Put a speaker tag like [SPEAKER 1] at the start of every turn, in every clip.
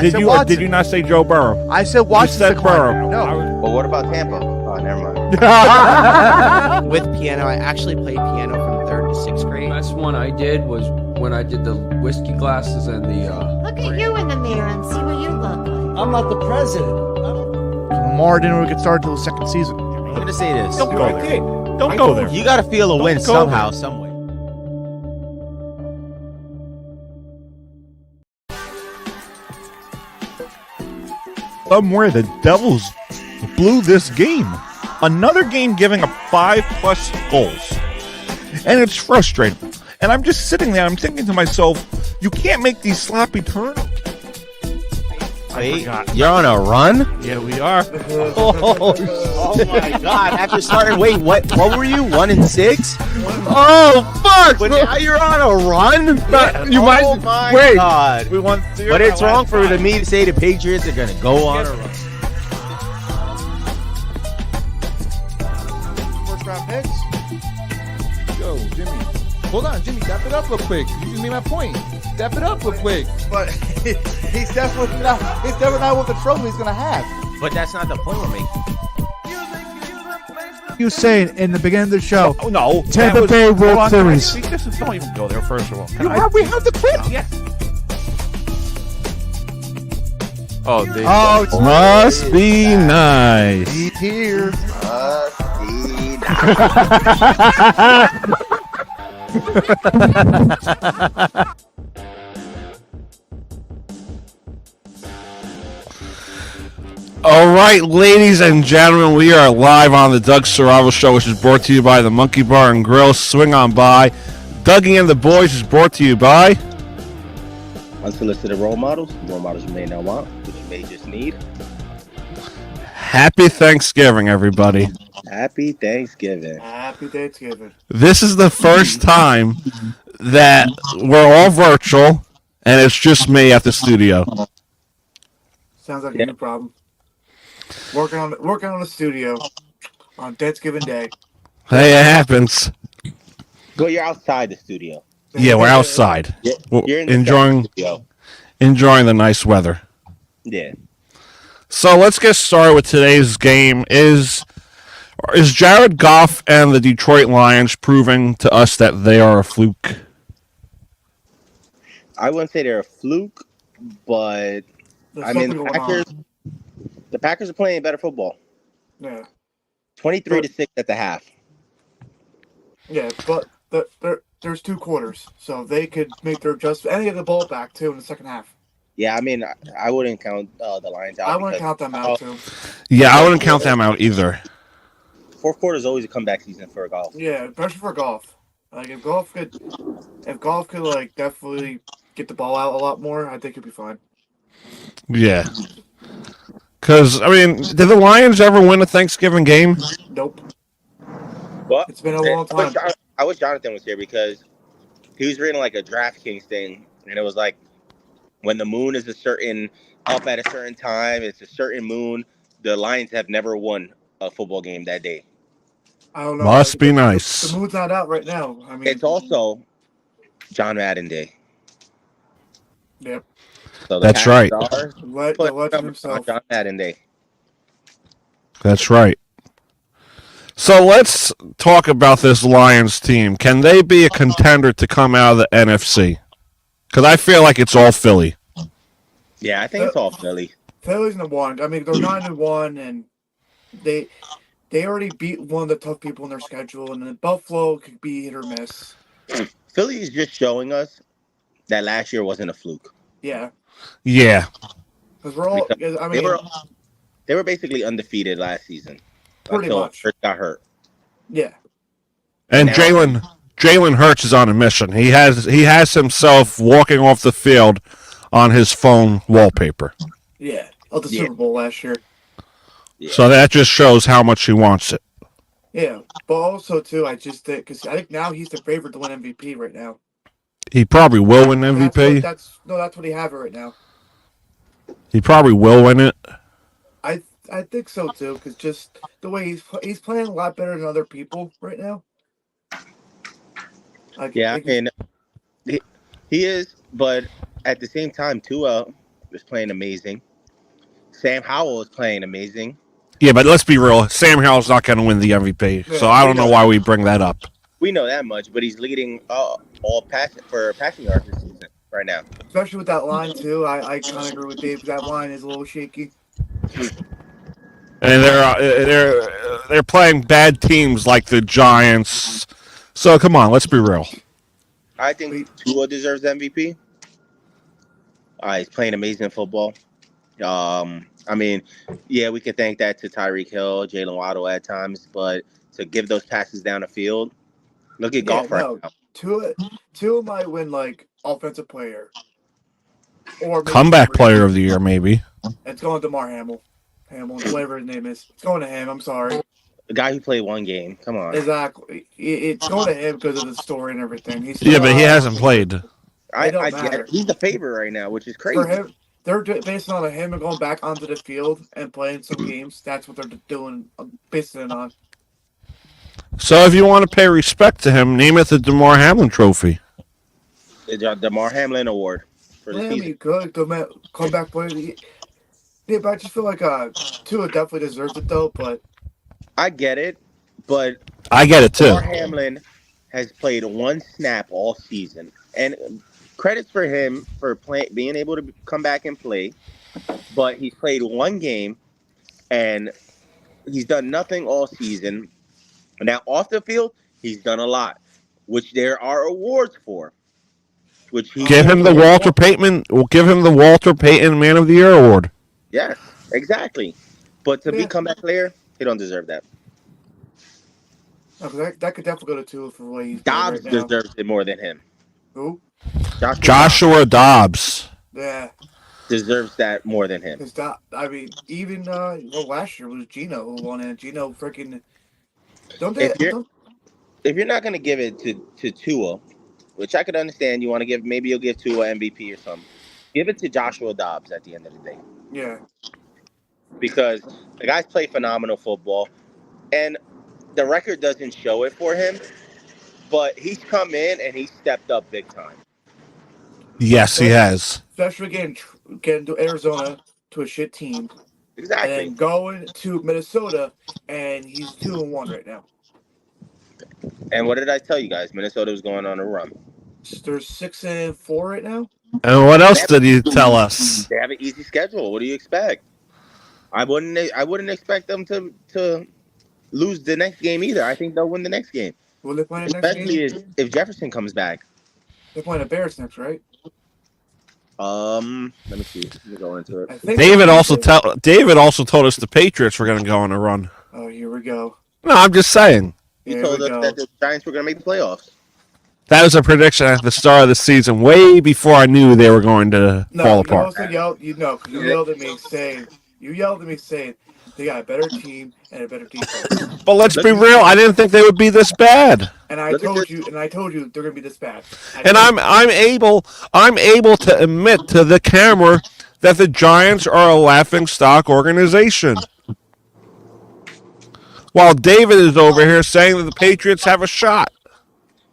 [SPEAKER 1] Did you not say Joe Burrow?
[SPEAKER 2] I said Washington.
[SPEAKER 1] You said Burrow.
[SPEAKER 2] No.
[SPEAKER 3] Well, what about Tampa? Oh, never mind.
[SPEAKER 4] With piano, I actually played piano from 3rd to 6th grade.
[SPEAKER 5] The best one I did was when I did the whiskey glasses and the.
[SPEAKER 6] Look at you in the mirror and see what you look like.
[SPEAKER 7] I'm not the president.
[SPEAKER 2] Lamar didn't really get started until the second season.
[SPEAKER 3] I'm gonna say this.
[SPEAKER 1] Don't go there. Don't go there.
[SPEAKER 3] You gotta feel a win
[SPEAKER 1] go
[SPEAKER 3] somehow, some way.
[SPEAKER 1] Somewhere the Devils blew this game. Another game giving up 5+ goals. And it's frustrating. And I'm just sitting there, I'm thinking to myself, you can't make these sloppy turnovers.
[SPEAKER 3] Wait, you're on a run?
[SPEAKER 1] Yeah, we are.
[SPEAKER 3] Oh my god. After starting, wait, what were you? 1-6? Oh fuck! But now you're on a run?
[SPEAKER 1] Yeah.
[SPEAKER 3] You might my
[SPEAKER 1] wait.
[SPEAKER 3] God.
[SPEAKER 1] We won 0.
[SPEAKER 3] But it's wrong for me to say the Patriots are gonna go on a run.
[SPEAKER 2] First round picks.
[SPEAKER 7] Yo, Jimmy. Hold on, Jimmy. Step it up real quick. You just made my point. Step it up real quick.
[SPEAKER 2] But he's definitely not what the trophy he's gonna have.
[SPEAKER 3] But that's not the point we're making.
[SPEAKER 2] You saying in the beginning of the show?
[SPEAKER 1] Oh, no.
[SPEAKER 2] Tampa Bay World Series.
[SPEAKER 1] Don't even go there, first of all.
[SPEAKER 2] We have the clip.
[SPEAKER 1] Yes.
[SPEAKER 5] Oh,
[SPEAKER 2] Oh,
[SPEAKER 1] Must be nice.
[SPEAKER 2] he's here.
[SPEAKER 1] All right, ladies and gentlemen, we are live on the Doug Serravo Show, which is brought to you by the Monkey Bar and Grill. Swing on by. Dougie and The Boys is brought to you by
[SPEAKER 3] Unsolicited role models you may not want, but you may just need.
[SPEAKER 1] Happy Thanksgiving, everybody.
[SPEAKER 3] Happy Thanksgiving.
[SPEAKER 2] Happy Thanksgiving.
[SPEAKER 1] This is the first time that we're all virtual, and it's just me at the studio.
[SPEAKER 2] Sounds like a new problem. Working on the studio on Thanksgiving Day.
[SPEAKER 1] Hey, it happens.
[SPEAKER 3] Go, you're outside the studio.
[SPEAKER 1] Yeah, we're outside. We're
[SPEAKER 3] You're in the studio.
[SPEAKER 1] enjoying the nice weather.
[SPEAKER 3] Yeah.
[SPEAKER 1] So let's get started with today's game. Is Jared Goff and the Detroit Lions proving to us that they are a fluke?
[SPEAKER 3] I wouldn't say they're a fluke, but I mean the Packers are playing better football.
[SPEAKER 2] Yeah.
[SPEAKER 3] 23-6 at the half.
[SPEAKER 2] Yeah, but there's 2 quarters, so they could make their adjustment and they get the ball back too in the second half.
[SPEAKER 3] Yeah, I mean, I wouldn't count the Lions out.
[SPEAKER 2] I wouldn't count them out too.
[SPEAKER 1] Yeah, I wouldn't count them out either.
[SPEAKER 3] Fourth quarter is always a comeback season for golf.
[SPEAKER 2] Yeah, especially for golf. Like if golf could like definitely get the ball out a lot more, I think it'd be fine.
[SPEAKER 1] Yeah. Because, I mean, did the Lions ever win a Thanksgiving game?
[SPEAKER 2] Nope.
[SPEAKER 3] Well,
[SPEAKER 2] It's been a long time.
[SPEAKER 3] I wish Jonathan was here because he was reading like a DraftKings thing, and it was like when the moon is up at a certain time, it's a certain moon. The Lions have never won a football game that day.
[SPEAKER 2] I don't know.
[SPEAKER 1] Must be nice.
[SPEAKER 2] The moon's not out right now. I mean,
[SPEAKER 3] It's also John Madden Day.
[SPEAKER 2] Yep.
[SPEAKER 3] So
[SPEAKER 1] That's right.
[SPEAKER 2] The legend himself.
[SPEAKER 3] John Madden Day.
[SPEAKER 1] That's right. So let's talk about this Lions team. Can they be a contender to come out of the NFC? Because I feel like it's all Philly.
[SPEAKER 3] Yeah, I think it's all Philly.
[SPEAKER 2] Philly's in the one. I mean, they're 9-1, and they already beat one of the tough people in their schedule, and then Buffalo could be hit or miss.
[SPEAKER 3] Philly is just showing us that last year wasn't a fluke.
[SPEAKER 2] Yeah.
[SPEAKER 1] Yeah.
[SPEAKER 2] Because we're all. I mean,
[SPEAKER 3] they were basically undefeated last season.
[SPEAKER 2] Pretty
[SPEAKER 3] until
[SPEAKER 2] much.
[SPEAKER 3] Hurts got hurt.
[SPEAKER 2] Yeah.
[SPEAKER 1] And Jalen Hurts is on a mission. He has himself walking off the field on his phone wallpaper.
[SPEAKER 2] Yeah. Of the Super Bowl last year.
[SPEAKER 3] Yeah.
[SPEAKER 1] So that just shows how much he wants it.
[SPEAKER 2] Yeah. But also, too, I think now he's the favorite to win MVP right now.
[SPEAKER 1] He probably will win MVP.
[SPEAKER 2] That's what he have it right now.
[SPEAKER 1] He probably will win it.
[SPEAKER 2] I think so too, because just the way he's playing a lot better than other people right now.
[SPEAKER 3] I mean, he is, but at the same time, Tua is playing amazing. Sam Howell is playing amazing.
[SPEAKER 1] Yeah, but let's be real. Sam Howell's not going to win the MVP, so I don't know why we bring that up.
[SPEAKER 3] We know that much, but he's leading all passing yards this season right now.
[SPEAKER 2] Especially with that line too. I kind of agree with Dave. That line is a little shaky.
[SPEAKER 1] And they're playing bad teams like the Giants. So come on, let's be real.
[SPEAKER 3] I think Tua deserves MVP. He's playing amazing football. I mean, yeah, we could thank that to Tyreek Hill, Jalen Waddle at times, but to give those passes down the field, look at Goff right now.
[SPEAKER 2] Tua might win like offensive player or
[SPEAKER 1] Comeback player of the year, maybe.
[SPEAKER 2] It's going to DeMar Hamlin, whatever his name is. It's going to him. I'm sorry.
[SPEAKER 3] The guy who played one game. Come on.
[SPEAKER 2] Exactly. It's going to him because of the story and everything.
[SPEAKER 1] Yeah, but he hasn't played.
[SPEAKER 3] I get it. He's the favorite right now, which is crazy.
[SPEAKER 2] For him, they're basing on him going back onto the field and playing some games. That's what they're doing, basing it on.
[SPEAKER 1] So if you want to pay respect to him, name it the DeMar Hamlin Trophy.
[SPEAKER 3] The DeMar Hamlin Award for the season.
[SPEAKER 2] You could comeback player. Yeah, but I just feel like Tua definitely deserves it though. But
[SPEAKER 3] I get it, but
[SPEAKER 1] I get it too.
[SPEAKER 3] DeMar Hamlin has played one snap all season, and credits for him for being able to come back and play. But he's played one game, and he's done nothing all season. Now off the field, he's done a lot, which there are awards for. Which he
[SPEAKER 1] give him the Walter Payton. We'll give him the Walter Payton Man of the Year award.
[SPEAKER 3] Yes, exactly. But to be comeback player, he don't deserve that.
[SPEAKER 2] That could definitely go to Tua for what he's
[SPEAKER 3] Dobbs
[SPEAKER 2] right now.
[SPEAKER 3] deserves it more than him.
[SPEAKER 2] Who?
[SPEAKER 1] Joshua Dobbs.
[SPEAKER 2] Yeah.
[SPEAKER 3] Deserves that more than him.
[SPEAKER 2] I mean, even last year was Gino who won it. Gino freaking.
[SPEAKER 3] If you're not going to give it to Tua, which I could understand, you want to give, maybe you'll give Tua MVP or something. Give it to Joshua Dobbs at the end of the day.
[SPEAKER 2] Yeah.
[SPEAKER 3] Because the guy's played phenomenal football, and the record doesn't show it for him, but he's come in and he's stepped up big time.
[SPEAKER 1] Yes, he has.
[SPEAKER 2] Especially getting to Arizona to a shit team.
[SPEAKER 3] Exactly.
[SPEAKER 2] And then going to Minnesota, and he's 2-1 right now.
[SPEAKER 3] And what did I tell you guys? Minnesota was going on a run.
[SPEAKER 2] They're 6-4 right now.
[SPEAKER 1] And what else did he tell us?
[SPEAKER 3] They have an easy schedule. What do you expect? I wouldn't expect them to lose the next game either. I think they'll win the next game.
[SPEAKER 2] Will they play the next game?
[SPEAKER 3] Especially if Jefferson comes back.
[SPEAKER 2] They're playing the Bears next, right?
[SPEAKER 3] Let me see. Let me go into it.
[SPEAKER 1] David also told us the Patriots were going to go on a run.
[SPEAKER 2] Oh, here we go.
[SPEAKER 1] No, I'm just saying.
[SPEAKER 3] He told us that the Giants were going to make the playoffs.
[SPEAKER 1] That was a prediction at the start of the season, way before I knew they were going to fall apart.
[SPEAKER 2] You yelled at me saying they got a better team and a better defense.
[SPEAKER 1] But let's be real, I didn't think they would be this bad.
[SPEAKER 2] And I told you they're going to be this bad.
[SPEAKER 1] And I'm able to admit to the camera that the Giants are a laughingstock organization. While David is over here saying that the Patriots have a shot.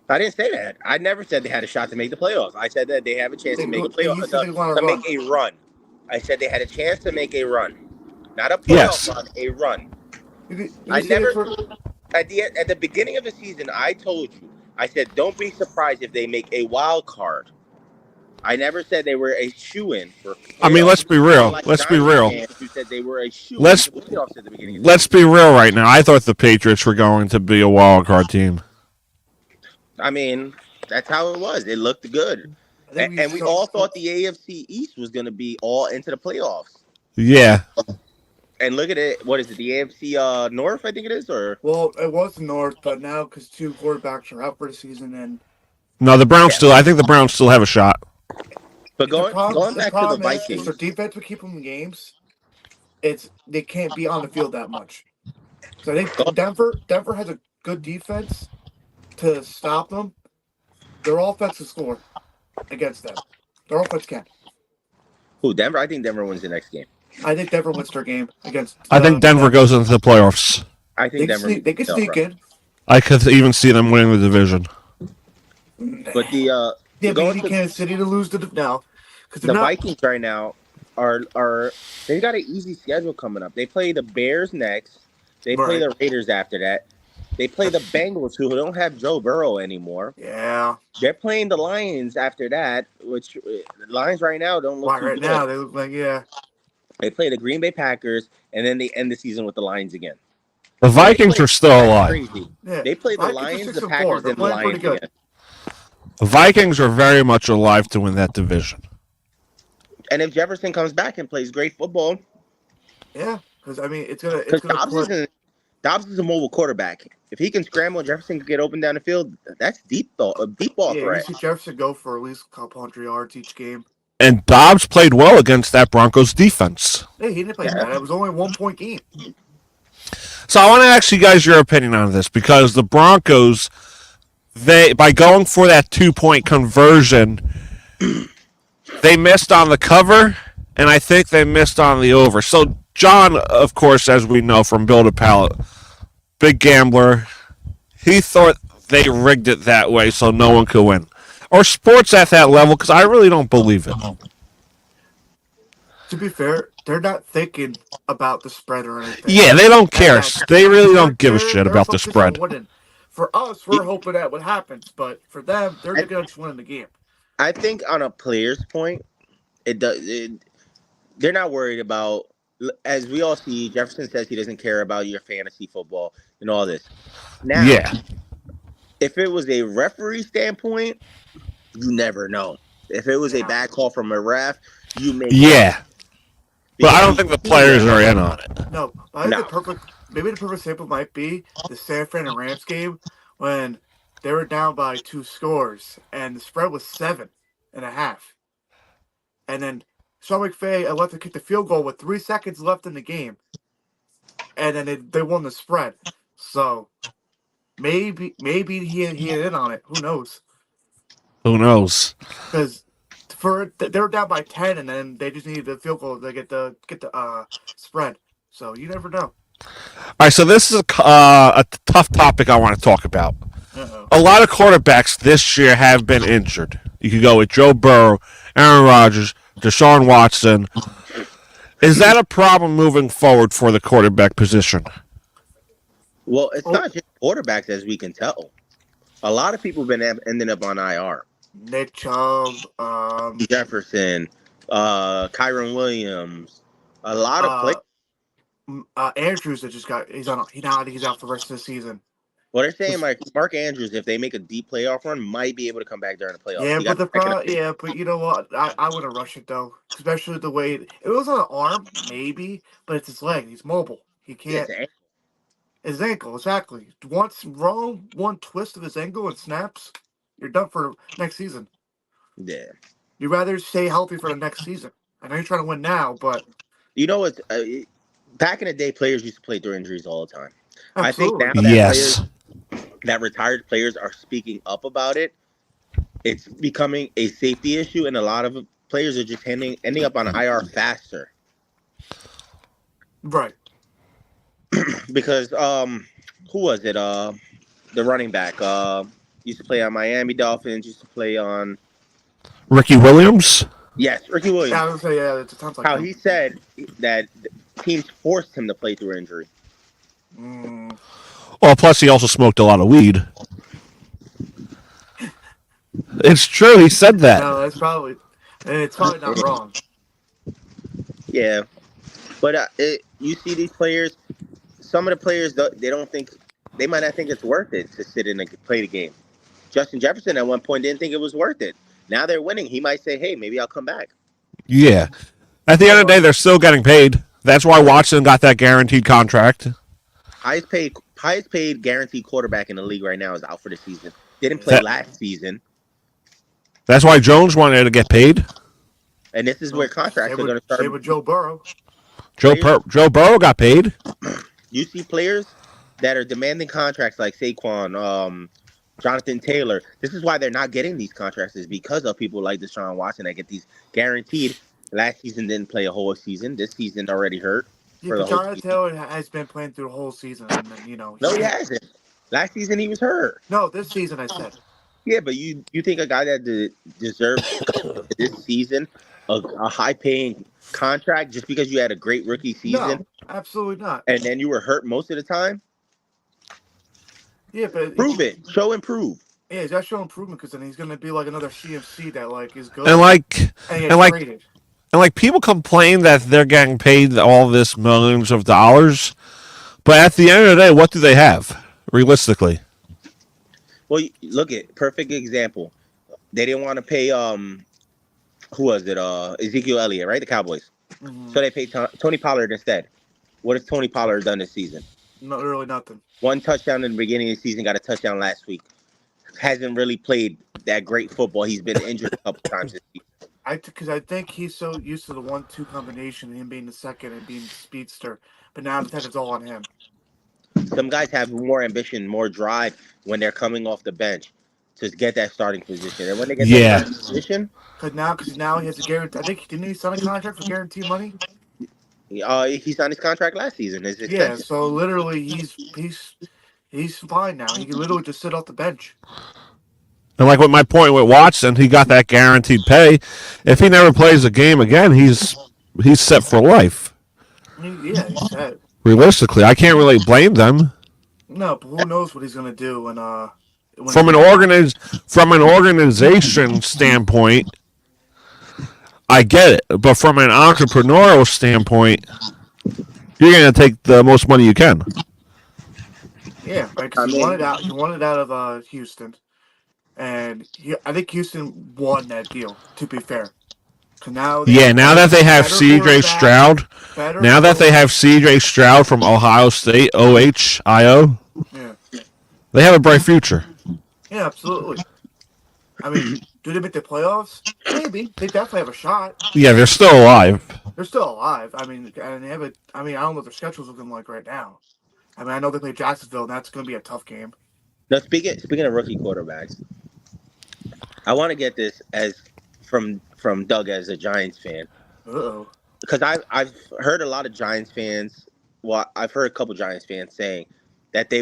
[SPEAKER 3] I didn't say that. I never said they had a shot to make the playoffs. I said that they have a chance to make a playoff, to make a run. I said they had a chance to make a run, not a playoff run, a run. At the beginning of the season, I told you, I said, don't be surprised if they make a wild card. I never said they were a shoo-in for playoffs.
[SPEAKER 1] I mean, let's be real. Let's be real.
[SPEAKER 3] Who said they were a shoo-in
[SPEAKER 1] for
[SPEAKER 3] the playoffs at the beginning.
[SPEAKER 1] Let's be real right now. I thought the Patriots were going to be a wild card team.
[SPEAKER 3] I mean, that's how it was. It looked good. And we all thought the AFC East was going to be all into the playoffs.
[SPEAKER 1] Yeah.
[SPEAKER 3] And look at it. What is it? The AFC North, I think it is? Or
[SPEAKER 2] well, it was North, but now because 2 quarterbacks are out for the season, and
[SPEAKER 1] no, the Browns still. I think the Browns still have a shot.
[SPEAKER 3] But going back to the Vikings,
[SPEAKER 2] if their defense would keep them in games, they can't be on the field that much. So I think Denver has a good defense to stop them. Their offense will score against them. Their offense can.
[SPEAKER 3] Who, Denver? I think Denver wins the next game.
[SPEAKER 2] I think Denver wins their game against.
[SPEAKER 1] I think Denver goes into the playoffs.
[SPEAKER 3] I think
[SPEAKER 2] they can sneak in.
[SPEAKER 1] I could even see them winning the division.
[SPEAKER 3] But
[SPEAKER 2] Kansas City to lose now.
[SPEAKER 3] The Vikings right now are they got an easy schedule coming up. They play the Bears next. They play
[SPEAKER 2] Right.
[SPEAKER 3] the Raiders after that. They play the Bengals, who don't have Joe Burrow anymore.
[SPEAKER 2] Yeah.
[SPEAKER 3] They're playing the Lions after that, which the Lions right now don't look
[SPEAKER 2] Why
[SPEAKER 3] too
[SPEAKER 2] right
[SPEAKER 3] good.
[SPEAKER 2] now they look like
[SPEAKER 3] They play the Green Bay Packers, and then they end the season with the Lions again.
[SPEAKER 1] The Vikings are still alive.
[SPEAKER 3] Crazy.
[SPEAKER 2] Yeah.
[SPEAKER 3] They play the
[SPEAKER 2] Vikings are
[SPEAKER 3] Lions,
[SPEAKER 2] 6
[SPEAKER 3] the
[SPEAKER 2] and
[SPEAKER 3] Packers,
[SPEAKER 2] 4. They're
[SPEAKER 3] and the
[SPEAKER 2] playing pretty
[SPEAKER 3] Lions
[SPEAKER 2] good.
[SPEAKER 3] again.
[SPEAKER 1] The Vikings are very much alive to win that division.
[SPEAKER 3] And if Jefferson comes back and plays great football,
[SPEAKER 2] Yeah, because I mean it's gonna
[SPEAKER 3] because
[SPEAKER 2] put.
[SPEAKER 3] Dobbs is a mobile quarterback. If he can scramble, Jefferson can get open down the field. That's a deep ball
[SPEAKER 2] Yeah, you
[SPEAKER 3] threat.
[SPEAKER 2] see Jefferson go for at least a couple hundred yards each game.
[SPEAKER 1] And Dobbs played well against that Broncos defense.
[SPEAKER 2] Hey, he didn't play bad. It was only a 1-point game.
[SPEAKER 1] So I want to ask you guys your opinion on this, because the Broncos, by going for that 2-point conversion, they missed on the cover, and I think they missed on the over. So John, of course, as we know from Build a Pallet, big gambler, he thought they rigged it that way so no one could win. Or sports at that level, because I really don't believe it.
[SPEAKER 2] To be fair, they're not thinking about the spread or anything.
[SPEAKER 1] Yeah, they don't care. They really don't give a shit
[SPEAKER 2] They're
[SPEAKER 1] about the
[SPEAKER 2] focused on
[SPEAKER 1] spread.
[SPEAKER 2] winning. For us, we're hoping that what happens, but for them, they're going to just win the game.
[SPEAKER 3] I think on a player's point, they're not worried about, as we all see, Jefferson says he doesn't care about your fantasy football and all this. Now,
[SPEAKER 1] Yeah.
[SPEAKER 3] If it was a referee standpoint, you never know. If it was a bad call from a ref, you may.
[SPEAKER 1] Yeah. But I don't think the players are in on it.
[SPEAKER 2] No, I think maybe the perfect sample might be the San Fran and Rams game when they were down by 2 scores and the spread was 7.5. And then Sean McVay left to kick the field goal with 3 seconds left in the game. And then they won the spread. So maybe he had in on it. Who knows?
[SPEAKER 1] Who knows?
[SPEAKER 2] Because they were down by 10, and then they just needed the field goal to get the spread. So you never know.
[SPEAKER 1] All right, so this is a tough topic I want to talk about.
[SPEAKER 2] Uh-oh.
[SPEAKER 1] A lot of quarterbacks this year have been injured. You could go with Joe Burrow, Aaron Rodgers, Deshaun Watson. Is that a problem moving forward for the quarterback position?
[SPEAKER 3] Well, it's not just quarterbacks, as we can tell. A lot of people have been ending up on IR.
[SPEAKER 2] Nick Chubb,
[SPEAKER 3] Jefferson, Kyron Williams, a lot of players.
[SPEAKER 2] Andrews that just he's out for the rest of the season.
[SPEAKER 3] Well, they're saying like Mark Andrews, if they make a deep playoff run, might be able to come back during the playoffs.
[SPEAKER 2] Yeah, but you know what? I wouldn't rush it though, especially the way it was on the arm, maybe, but it's his leg. He's mobile. He can't. His ankle, exactly. Once wrong, one twist of his ankle and snaps, you're done for next season.
[SPEAKER 3] Yeah.
[SPEAKER 2] You'd rather stay healthy for the next season. I know you're trying to win now, but
[SPEAKER 3] you know what? Back in the day, players used to play through injuries all the time.
[SPEAKER 2] Absolutely.
[SPEAKER 3] I think now that retired players are speaking up about it, it's becoming a safety issue, and a lot of players are just ending up on IR faster.
[SPEAKER 2] Right.
[SPEAKER 3] Because who was it? The running back used to play on Miami Dolphins. Used to play on
[SPEAKER 1] Ricky Williams.
[SPEAKER 3] Yes, Ricky Williams.
[SPEAKER 2] Yeah, I was gonna say, it sounds like
[SPEAKER 3] how he said that teams forced him to play through injury.
[SPEAKER 1] Well, plus he also smoked a lot of weed. It's true. He said that.
[SPEAKER 2] No, it's probably not wrong.
[SPEAKER 3] Yeah, but you see these players. Some of the players, they might not think it's worth it to sit in and play the game. Justin Jefferson at one point didn't think it was worth it. Now they're winning. He might say, "Hey, maybe I'll come back."
[SPEAKER 1] Yeah. At the end of the day, they're still getting paid. That's why Watson got that guaranteed contract.
[SPEAKER 3] Highest paid guaranteed quarterback in the league right now is out for the season. Didn't play last season.
[SPEAKER 1] That's why Jones wanted to get paid.
[SPEAKER 3] And this is where contracts are going to start.
[SPEAKER 2] Same with Joe Burrow.
[SPEAKER 1] Joe Burrow got paid.
[SPEAKER 3] You see players that are demanding contracts like Saquon, Jonathan Taylor. This is why they're not getting these contracts, is because of people like Deshaun Watson that get these guaranteed. Last season didn't play a whole season. This season already hurt.
[SPEAKER 2] Yeah, but Jonathan Taylor has been playing through the whole season. And then,
[SPEAKER 3] No, he hasn't. Last season he was hurt.
[SPEAKER 2] No, this season I said.
[SPEAKER 3] Yeah, but you think a guy that deserves this season a high-paying contract just because you had a great rookie season
[SPEAKER 2] No, absolutely not.
[SPEAKER 3] and then you were hurt most of the time?
[SPEAKER 2] Yeah, but
[SPEAKER 3] Prove it. Show and prove.
[SPEAKER 2] yeah, he's got to show improvement because then he's going to be like another CMC that like is good
[SPEAKER 1] And like,
[SPEAKER 2] and
[SPEAKER 1] and
[SPEAKER 2] get
[SPEAKER 1] like,
[SPEAKER 2] traded.
[SPEAKER 1] and like, people complain that they're getting paid all this millions of dollars, but at the end of the day, what do they have realistically?
[SPEAKER 3] Well, look at perfect example. They didn't want to pay who was it? Ezekiel Elliott, right? The Cowboys.
[SPEAKER 2] Mm-hmm.
[SPEAKER 3] So they paid Tony Pollard instead. What has Tony Pollard done this season?
[SPEAKER 2] Not really nothing.
[SPEAKER 3] 1 touchdown in the beginning of the season, got a touchdown last week. Hasn't really played that great football. He's been injured a couple times this season.
[SPEAKER 2] Because I think he's so used to the 1-2 combination, him being the second and being the speedster, but now the it's all on him.
[SPEAKER 3] Some guys have more ambition, more drive when they're coming off the bench to get that starting position. And when they get that starting position,
[SPEAKER 2] Because now he has a guarantee. I think didn't he sign a contract for guaranteed money?
[SPEAKER 3] he signed his contract last season.
[SPEAKER 2] Yeah, so literally he's fine now. He can literally just sit off the bench.
[SPEAKER 1] And like with my point with Watson, he got that guaranteed pay. If he never plays a game again, he's set for life.
[SPEAKER 2] Yeah, he's set.
[SPEAKER 1] Realistically, I can't really blame them.
[SPEAKER 2] No, but who knows what he's gonna do when
[SPEAKER 1] from an organization standpoint, I get it. But from an entrepreneurial standpoint, you're gonna take the most money you can.
[SPEAKER 2] Yeah, right. Because he wanted out. He wanted out of Houston, and I think Houston won that deal. To be fair, now
[SPEAKER 1] that they have CJ Stroud, from Ohio State, OHIO, they have a bright future.
[SPEAKER 2] Yeah, absolutely. I mean, do they make the playoffs? Maybe. They definitely have a shot.
[SPEAKER 1] Yeah, they're still alive.
[SPEAKER 2] They're still alive. I mean, and they have a. I mean, I don't know what their schedule's looking like right now. I mean, I know they play Jacksonville, and that's going to be a tough game.
[SPEAKER 3] Now, speaking of rookie quarterbacks, I want to get this from Doug as a Giants fan.
[SPEAKER 2] Uh-oh.
[SPEAKER 3] Because I've heard a lot of Giants fans. Well, I've heard a couple Giants fans saying that they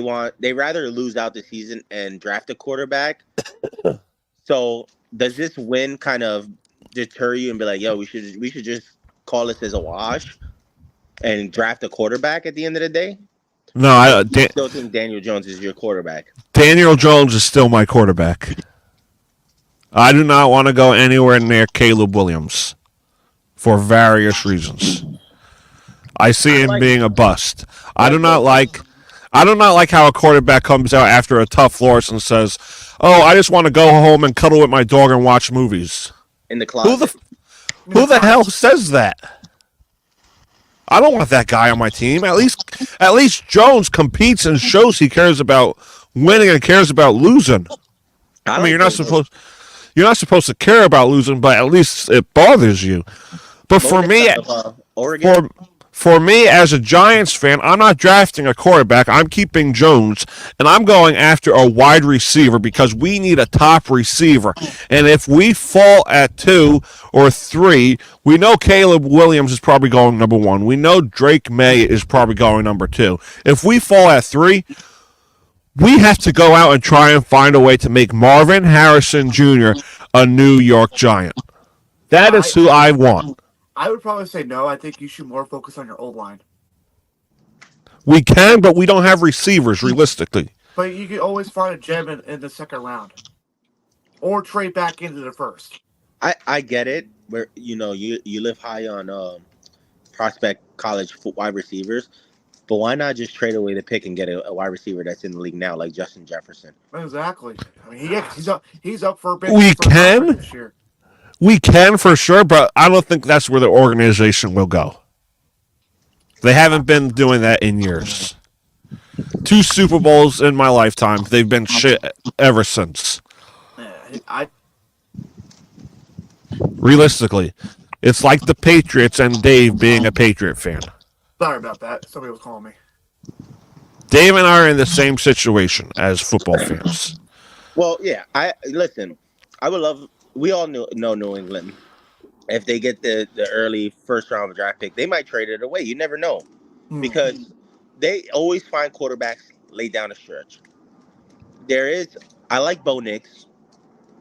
[SPEAKER 3] rather lose out the season and draft a quarterback. So does this win kind of deter you and be like, yo, we should just call this as a wash and draft a quarterback at the end of the day?
[SPEAKER 1] No, I
[SPEAKER 3] still think Daniel Jones is your quarterback.
[SPEAKER 1] Daniel Jones is still my quarterback. I do not want to go anywhere near Caleb Williams for various reasons. I see him being a bust. I do not like how a quarterback comes out after a tough loss and says, "Oh, I just want to go home and cuddle with my dog and watch movies."
[SPEAKER 3] In the closet.
[SPEAKER 1] Who the hell says that? I don't want that guy on my team. At least Jones competes and shows he cares about winning and cares about losing. I mean, you're not supposed to care about losing, but at least it bothers you. But for me,
[SPEAKER 3] Oregon.
[SPEAKER 1] For me as a Giants fan, I'm not drafting a quarterback. I'm keeping Jones, and I'm going after a wide receiver because we need a top receiver. And if we fall at 2 or 3, we know Caleb Williams is probably going number 1. We know Drake May is probably going number 2. If we fall at 3, we have to go out and try and find a way to make Marvin Harrison Jr. a New York Giant. That is who I want.
[SPEAKER 2] I would probably say no. I think you should more focus on your old line.
[SPEAKER 1] We can, but we don't have receivers, realistically.
[SPEAKER 2] But you can always find a gem in the second round. Or trade back into the first.
[SPEAKER 3] I get it. Where you live high on prospect college wide receivers. But why not just trade away the pick and get a wide receiver that's in the league now, like Justin Jefferson?
[SPEAKER 2] Exactly. I mean, he's up for a big.
[SPEAKER 1] We can.
[SPEAKER 2] This year.
[SPEAKER 1] We can for sure, but I don't think that's where the organization will go. They haven't been doing that in years. 2 Super Bowls in my lifetime. They've been shit ever since. Realistically, it's like the Patriots and Dave being a Patriot fan.
[SPEAKER 2] Sorry about that. Somebody was calling me.
[SPEAKER 1] Dave and I are in the same situation as football fans.
[SPEAKER 3] Well, yeah. I would love. We all know New England. If they get the early first round draft pick, they might trade it away. You never know. Because they always find quarterbacks late down the stretch. I like Bo Nix.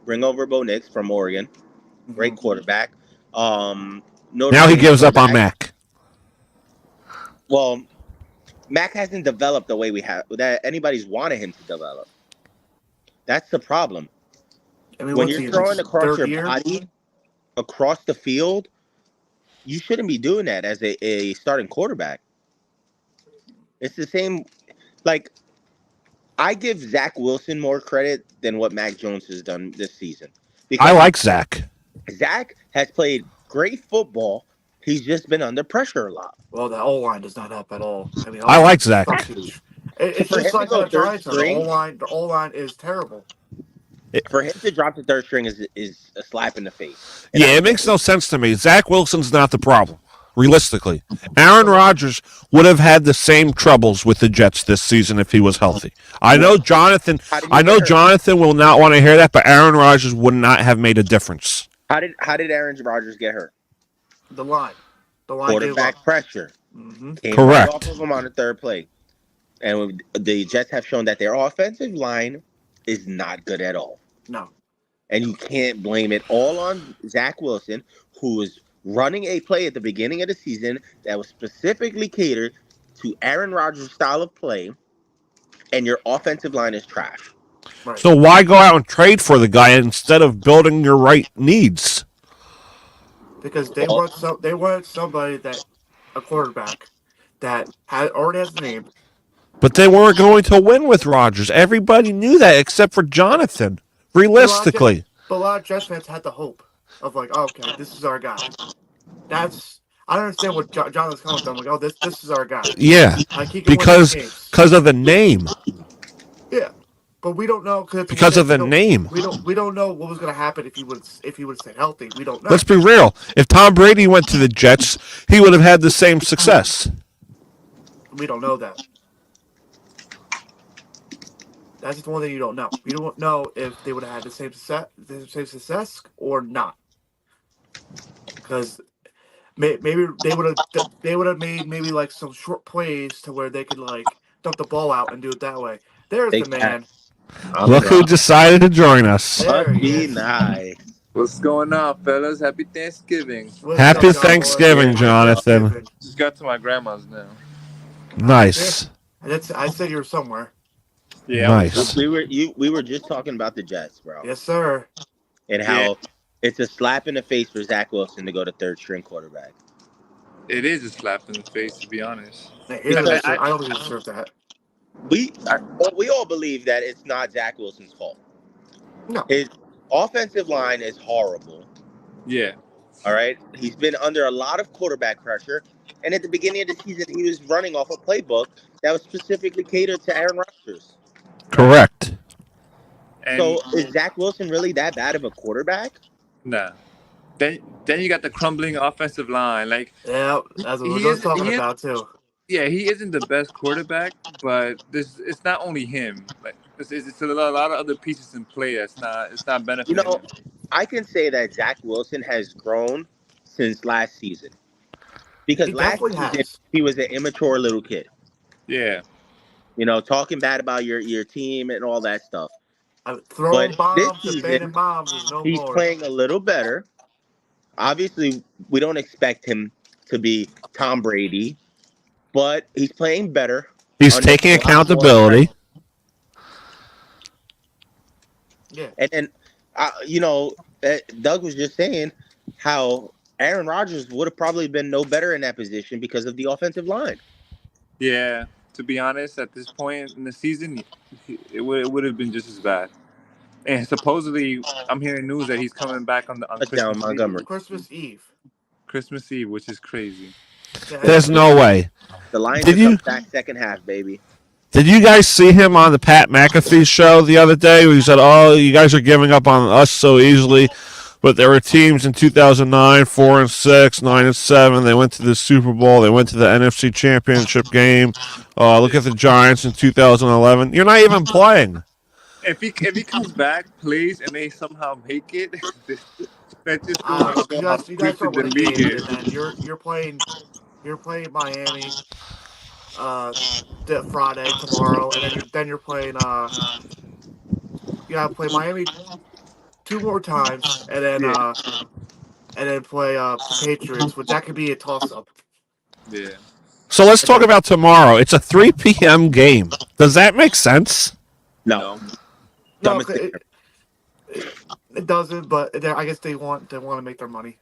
[SPEAKER 3] Bring over Bo Nix from Oregon. Great quarterback.
[SPEAKER 1] Now he gives up on Mac.
[SPEAKER 3] Well, Mac hasn't developed the way that anybody's wanted him to develop. That's the problem.
[SPEAKER 2] I mean,
[SPEAKER 3] When
[SPEAKER 2] what's
[SPEAKER 3] you're
[SPEAKER 2] he in
[SPEAKER 3] throwing
[SPEAKER 2] his
[SPEAKER 3] across
[SPEAKER 2] third
[SPEAKER 3] your
[SPEAKER 2] year?
[SPEAKER 3] body, across the field, you shouldn't be doing that as a starting quarterback. It's the same. Like, I give Zach Wilson more credit than what Mac Jones has done this season.
[SPEAKER 1] I like Zach.
[SPEAKER 3] Zach has played great football. He's just been under pressure a lot.
[SPEAKER 2] Well, the O line does not help at all. I mean,
[SPEAKER 1] I like Zach.
[SPEAKER 2] huge. It's
[SPEAKER 3] For
[SPEAKER 2] just
[SPEAKER 3] him
[SPEAKER 2] like
[SPEAKER 3] to go
[SPEAKER 2] the Giants.
[SPEAKER 3] third string,
[SPEAKER 2] The O line is terrible.
[SPEAKER 3] for him to drop the third string is a slap in the face. And
[SPEAKER 1] Yeah, it makes no sense to me. Zach Wilson's not the problem, realistically. Aaron Rodgers would have had the same troubles with the Jets this season if he was healthy. I know Jonathan will not want to hear that, but Aaron Rodgers would not have made a difference.
[SPEAKER 3] How did Aaron Rodgers get hurt?
[SPEAKER 2] The line
[SPEAKER 3] Quarterback pressure.
[SPEAKER 2] Mm-hmm.
[SPEAKER 3] Came
[SPEAKER 1] Correct.
[SPEAKER 3] right off of him on the third play. And the Jets have shown that their offensive line is not good at all.
[SPEAKER 2] No.
[SPEAKER 3] And you can't blame it all on Zach Wilson, who was running a play at the beginning of the season that was specifically catered to Aaron Rodgers' style of play, and your offensive line is trash.
[SPEAKER 2] Right.
[SPEAKER 1] So why go out and trade for the guy instead of building your right needs?
[SPEAKER 2] Because they wanted somebody a quarterback that already has a name.
[SPEAKER 1] But they weren't going to win with Rodgers. Everybody knew that except for Jonathan, realistically.
[SPEAKER 2] But a lot of Jets fans had the hope of like, oh, okay, this is our guy. I understand what Jonathan's coming from. Like, oh, this is our guy.
[SPEAKER 1] Yeah,
[SPEAKER 2] like, he can
[SPEAKER 1] because of the name.
[SPEAKER 2] Yeah, but we don't know
[SPEAKER 1] because of the name.
[SPEAKER 2] We don't know what was going to happen if he would stay healthy. We don't know.
[SPEAKER 1] Let's be real. If Tom Brady went to the Jets, he would have had the same success.
[SPEAKER 2] We don't know that. That's the one thing you don't know. You don't know if they would have had the same success or not. Because maybe they would have made maybe like some short plays to where they could like dump the ball out and do it that way. There's the man.
[SPEAKER 1] Look who decided to join us.
[SPEAKER 3] Be nice.
[SPEAKER 5] What's going on, fellas? Happy Thanksgiving.
[SPEAKER 1] Happy Thanksgiving, Jonathan.
[SPEAKER 5] Just got to my grandma's now.
[SPEAKER 1] Nice.
[SPEAKER 2] I said you were somewhere.
[SPEAKER 5] Yeah.
[SPEAKER 1] Nice.
[SPEAKER 3] We were just talking about the Jets, bro.
[SPEAKER 2] Yes, sir.
[SPEAKER 3] And how it's a slap in the face for Zach Wilson to go to third string quarterback.
[SPEAKER 5] It is a slap in the face, to be honest.
[SPEAKER 2] I don't think he deserves that.
[SPEAKER 3] We all believe that it's not Zach Wilson's fault.
[SPEAKER 2] No.
[SPEAKER 3] His offensive line is horrible.
[SPEAKER 5] Yeah.
[SPEAKER 3] All right. He's been under a lot of quarterback pressure. And at the beginning of the season, he was running off a playbook that was specifically catered to Aaron Rodgers.
[SPEAKER 1] Correct.
[SPEAKER 5] And
[SPEAKER 3] so is Zach Wilson really that bad of a quarterback?
[SPEAKER 5] Nah. Then you got the crumbling offensive line. Like,
[SPEAKER 2] yeah, that's what I was talking about too.
[SPEAKER 5] Yeah, he isn't the best quarterback, but it's not only him. Like, it's a lot of other pieces in play that's not benefiting.
[SPEAKER 3] You know, I can say that Zach Wilson has grown since last season. Because last season he was an immature little kid.
[SPEAKER 5] Yeah.
[SPEAKER 3] You know, talking bad about your team and all that stuff.
[SPEAKER 2] Throwing bombs
[SPEAKER 3] this
[SPEAKER 2] and
[SPEAKER 3] season,
[SPEAKER 2] banning bombs is no
[SPEAKER 3] he's
[SPEAKER 2] more.
[SPEAKER 3] playing a little better. Obviously, we don't expect him to be Tom Brady, but he's playing better.
[SPEAKER 1] He's taking accountability.
[SPEAKER 2] Yeah.
[SPEAKER 3] And you know, Doug was just saying how Aaron Rodgers would have probably been no better in that position because of the offensive line.
[SPEAKER 5] Yeah. To be honest, at this point in the season, it would have been just as bad. And supposedly, I'm hearing news that he's coming back on Christmas
[SPEAKER 3] Montgomery.
[SPEAKER 2] Christmas Eve,
[SPEAKER 5] which is crazy.
[SPEAKER 1] There's no way.
[SPEAKER 3] The Lions come back second half, baby.
[SPEAKER 1] Did you guys see him on the Pat McAfee show the other day where he said, "Oh, you guys are giving up on us so easily"? But there were teams in 2009, 4-6, 9-7. They went to the Super Bowl. They went to the NFC Championship game. Look at the Giants in 2011. You're not even playing.
[SPEAKER 5] If he comes back, plays, and they somehow make it, that just goes
[SPEAKER 2] you guys start with the game, and then you're playing Miami Friday tomorrow, and then you're playing you gotta play Miami 2 more times, and then and then play the Patriots. But that could be a toss-up.
[SPEAKER 5] Yeah.
[SPEAKER 1] So let's talk about tomorrow. It's a 3 p.m. game. Does that make sense?
[SPEAKER 3] No.
[SPEAKER 2] No,
[SPEAKER 3] Dumbest
[SPEAKER 2] it doesn't. But I guess they want to make their money.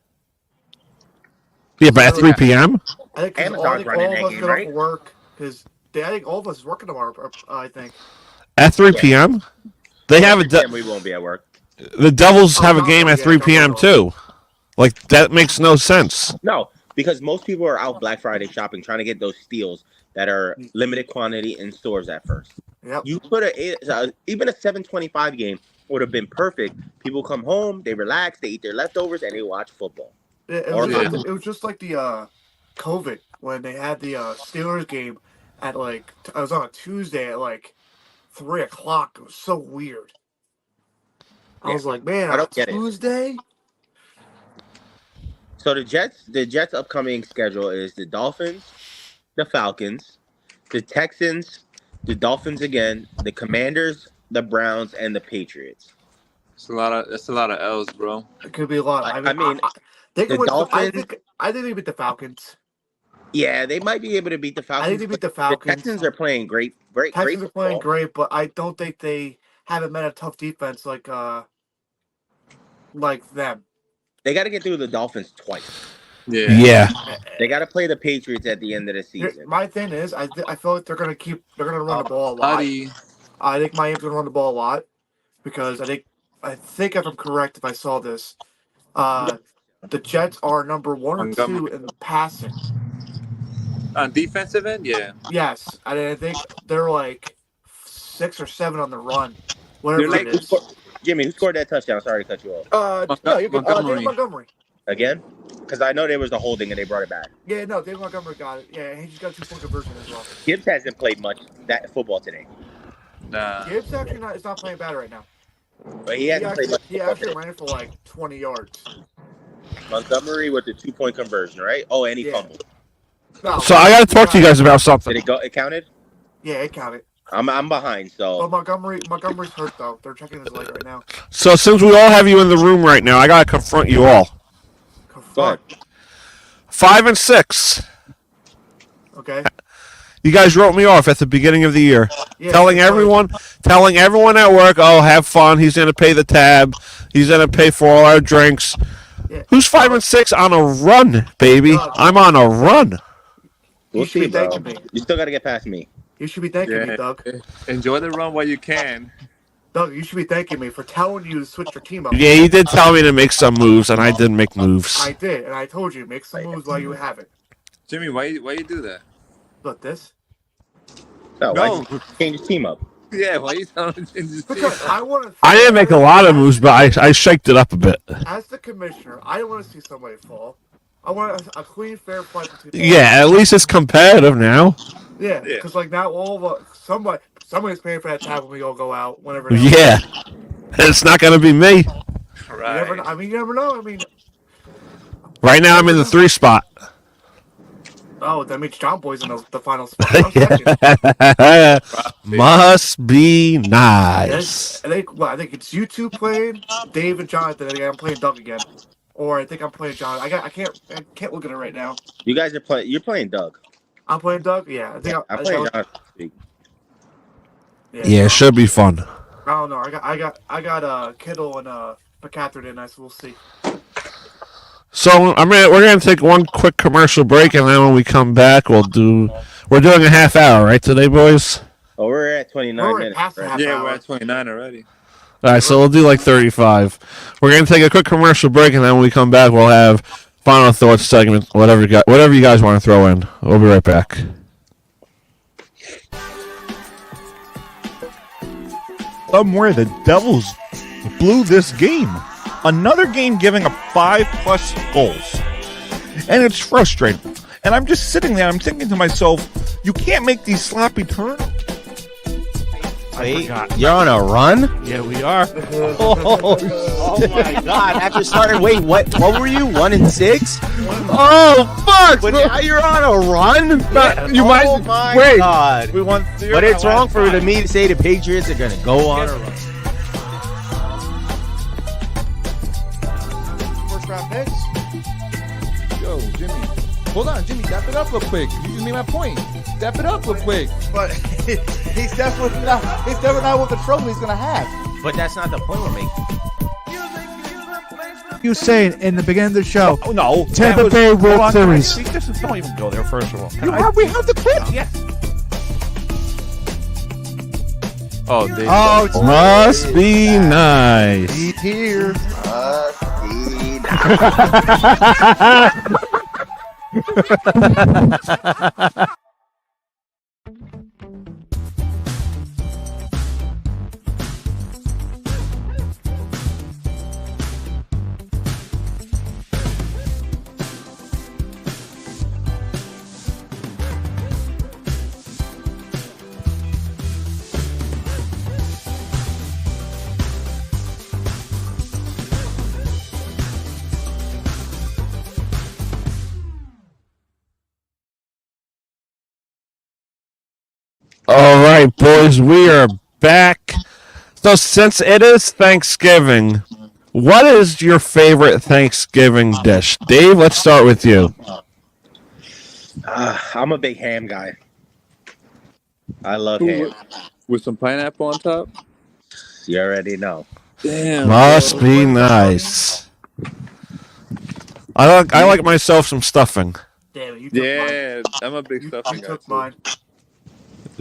[SPEAKER 1] Yeah, but at 3 p.m.
[SPEAKER 2] I think
[SPEAKER 3] Amazon's running that game, right?
[SPEAKER 2] Work because I think all of us is working tomorrow. I think
[SPEAKER 1] At 3 p.m. They have
[SPEAKER 3] we won't be at work.
[SPEAKER 1] The Devils have a
[SPEAKER 2] no,
[SPEAKER 1] game at
[SPEAKER 2] yeah,
[SPEAKER 1] 3
[SPEAKER 2] no,
[SPEAKER 1] p.m.
[SPEAKER 2] no.
[SPEAKER 1] too. Like that makes no sense.
[SPEAKER 3] No, because most people are out Black Friday shopping, trying to get those steals that are limited quantity in stores at first.
[SPEAKER 2] Yep.
[SPEAKER 3] You put even a 7:25 game would have been perfect. People come home, they relax, they eat their leftovers, and they watch football.
[SPEAKER 2] It was just like the COVID when they had the Steelers game at I was on a Tuesday at 3 o'clock. It was so weird. I was like, man,
[SPEAKER 3] I don't get
[SPEAKER 2] Tuesday?
[SPEAKER 3] So the Jets' upcoming schedule is the Dolphins, the Falcons, the Texans, the Dolphins again, the Commanders, the Browns, and the Patriots.
[SPEAKER 5] That's a lot of L's, bro.
[SPEAKER 2] It could be a lot.
[SPEAKER 3] I mean,
[SPEAKER 2] I
[SPEAKER 3] Dolphins.
[SPEAKER 2] I think they beat the Falcons.
[SPEAKER 3] Yeah, they might be able to beat the Falcons.
[SPEAKER 2] I think they beat the Falcons.
[SPEAKER 3] The Texans are playing great.
[SPEAKER 2] Texans are playing great, but I don't think they haven't met a tough defense like them.
[SPEAKER 3] They got to get through the Dolphins twice.
[SPEAKER 1] Yeah.
[SPEAKER 3] They got to play the Patriots at the end of the season.
[SPEAKER 2] My thing is, I feel like they're gonna run the ball a lot. I think Miami's gonna run the ball a lot because I think if I'm correct, if I saw this, the Jets are number 1 or 2 in passing.
[SPEAKER 5] On defensive end, yeah.
[SPEAKER 2] Yes, I think they're 6 or 7 on the run. Whatever it is.
[SPEAKER 3] Jimmy, who scored that touchdown? Sorry to cut you off.
[SPEAKER 2] No, you're good. David Montgomery.
[SPEAKER 3] Again? Because I know there was a holding and they brought it back.
[SPEAKER 2] Yeah, no, David Montgomery got it. Yeah, he just got a 2-point conversion as well.
[SPEAKER 3] Gibbs hasn't played much football today.
[SPEAKER 5] Nah.
[SPEAKER 2] Gibbs actually is not playing bad right now.
[SPEAKER 3] But he hasn't played much
[SPEAKER 2] He
[SPEAKER 3] football
[SPEAKER 2] actually
[SPEAKER 3] today.
[SPEAKER 2] ran for 20 yards.
[SPEAKER 3] Montgomery with the 2-point conversion, right? Oh, and he fumbled.
[SPEAKER 2] No,
[SPEAKER 1] So I got to talk to you guys about something.
[SPEAKER 3] Did it go? It counted?
[SPEAKER 2] Yeah, it counted.
[SPEAKER 3] I'm behind, so.
[SPEAKER 2] But Montgomery's hurt though. They're checking his leg right now.
[SPEAKER 1] So since we all have you in the room right now, I got to confront you all.
[SPEAKER 3] Go ahead.
[SPEAKER 1] 5 and 6.
[SPEAKER 2] Okay.
[SPEAKER 1] You guys wrote me off at the beginning of the year,
[SPEAKER 2] Yeah,
[SPEAKER 1] telling everyone at work, "Oh, have fun. He's going to pay the tab. He's going to pay for all our drinks."
[SPEAKER 2] Yeah.
[SPEAKER 1] Who's 5 and 6 on a run, baby? I'm on a run.
[SPEAKER 3] We'll
[SPEAKER 2] You should
[SPEAKER 3] see,
[SPEAKER 2] be
[SPEAKER 3] bro.
[SPEAKER 2] thanking me.
[SPEAKER 3] You still got to get past me.
[SPEAKER 2] You should be thanking me, Doug.
[SPEAKER 5] Enjoy the run while you can.
[SPEAKER 2] Doug, you should be thanking me for telling you to switch your team up.
[SPEAKER 1] Yeah, you did tell me to make some moves, and I did make moves.
[SPEAKER 2] I did, and I told you make some moves while you have it.
[SPEAKER 5] Jimmy, why you do that?
[SPEAKER 2] Look, this.
[SPEAKER 3] No,
[SPEAKER 5] No.
[SPEAKER 3] why change his team up?
[SPEAKER 5] Yeah, why you telling him to change his team?
[SPEAKER 2] Because I want to.
[SPEAKER 1] I didn't make a lot of moves, but I shaked it up a bit.
[SPEAKER 2] As the commissioner, I don't want to see somebody fall. I want a clean, fair fight between.
[SPEAKER 1] Yeah, at least it's competitive now.
[SPEAKER 2] Yeah,
[SPEAKER 5] Yeah.
[SPEAKER 2] because now somebody's paying for that tab when we all go out. Whenever.
[SPEAKER 1] Yeah, it's not going to be me.
[SPEAKER 5] Right.
[SPEAKER 2] You never know. I mean,
[SPEAKER 1] Right now, I'm in the 3 spot.
[SPEAKER 2] oh, that means John Boy's in the final spot. I'm second.
[SPEAKER 1] Must be nice.
[SPEAKER 2] I think it's you two playing Dave and Jonathan. I think I'm playing Doug again, or I think I'm playing John. I can't look at it right now.
[SPEAKER 3] You guys are playing. You're playing Doug.
[SPEAKER 2] I'm playing Doug. Yeah, I think
[SPEAKER 3] I'm playing Jonathan this week.
[SPEAKER 1] Yeah, it should be fun.
[SPEAKER 2] I don't know. I got Kittle and McCaffrey in. So we'll see.
[SPEAKER 1] So we're gonna take one quick commercial break, and then when we come back, we're doing a half hour, right, today, boys?
[SPEAKER 3] Oh, we're at 29
[SPEAKER 2] We're
[SPEAKER 3] minutes.
[SPEAKER 2] past the
[SPEAKER 3] Right?
[SPEAKER 2] half
[SPEAKER 5] Yeah,
[SPEAKER 2] hour.
[SPEAKER 5] we're at 29 already.
[SPEAKER 1] All right, so we'll do like 35. We're gonna take a quick commercial break, and then when we come back, we'll have final thoughts segment, whatever you guys want to throw in. We'll be right back. Somewhere the Devils blew this game. Another game giving up 5+ goals. And it's frustrating. And I'm just sitting there, I'm thinking to myself, you can't make these sloppy turns.
[SPEAKER 4] Wait, you're on a run?
[SPEAKER 1] Yeah, we are.
[SPEAKER 4] Oh my god! After starting, wait, what were you? 1 and 6?
[SPEAKER 1] Oh, fuck!
[SPEAKER 4] But now you're on a run?
[SPEAKER 1] You might
[SPEAKER 4] Oh my
[SPEAKER 1] wait.
[SPEAKER 4] god!
[SPEAKER 1] We won.
[SPEAKER 4] But it's wrong for me to say the Patriots are gonna go on a run.
[SPEAKER 2] First round picks.
[SPEAKER 7] Yo, Jimmy. Hold on, Jimmy. Dap it up real quick. You just made my point. Dap it up real quick.
[SPEAKER 8] But he's definitely not what the trophy he's gonna have.
[SPEAKER 4] But that's not the point we're making.
[SPEAKER 8] You saying in the beginning of the show?
[SPEAKER 1] Oh, no.
[SPEAKER 8] Tampa Bay World Series.
[SPEAKER 1] Don't even go there, first of all.
[SPEAKER 8] We have the clip.
[SPEAKER 1] Yes.
[SPEAKER 5] Oh, they,
[SPEAKER 8] Oh, it's
[SPEAKER 9] Must be nice.
[SPEAKER 8] He's here.
[SPEAKER 9] All right, boys, we are back. So since it is Thanksgiving, what is your favorite Thanksgiving dish? Dave, let's start with you.
[SPEAKER 3] I'm a big ham guy. I love ham.
[SPEAKER 5] with some pineapple on top.
[SPEAKER 3] You already know.
[SPEAKER 5] Damn.
[SPEAKER 9] Must be nice. I like myself some stuffing.
[SPEAKER 2] Damn it, you took mine.
[SPEAKER 5] Yeah, I'm a big
[SPEAKER 2] You
[SPEAKER 5] stuffing guy
[SPEAKER 2] took
[SPEAKER 5] too.
[SPEAKER 2] mine.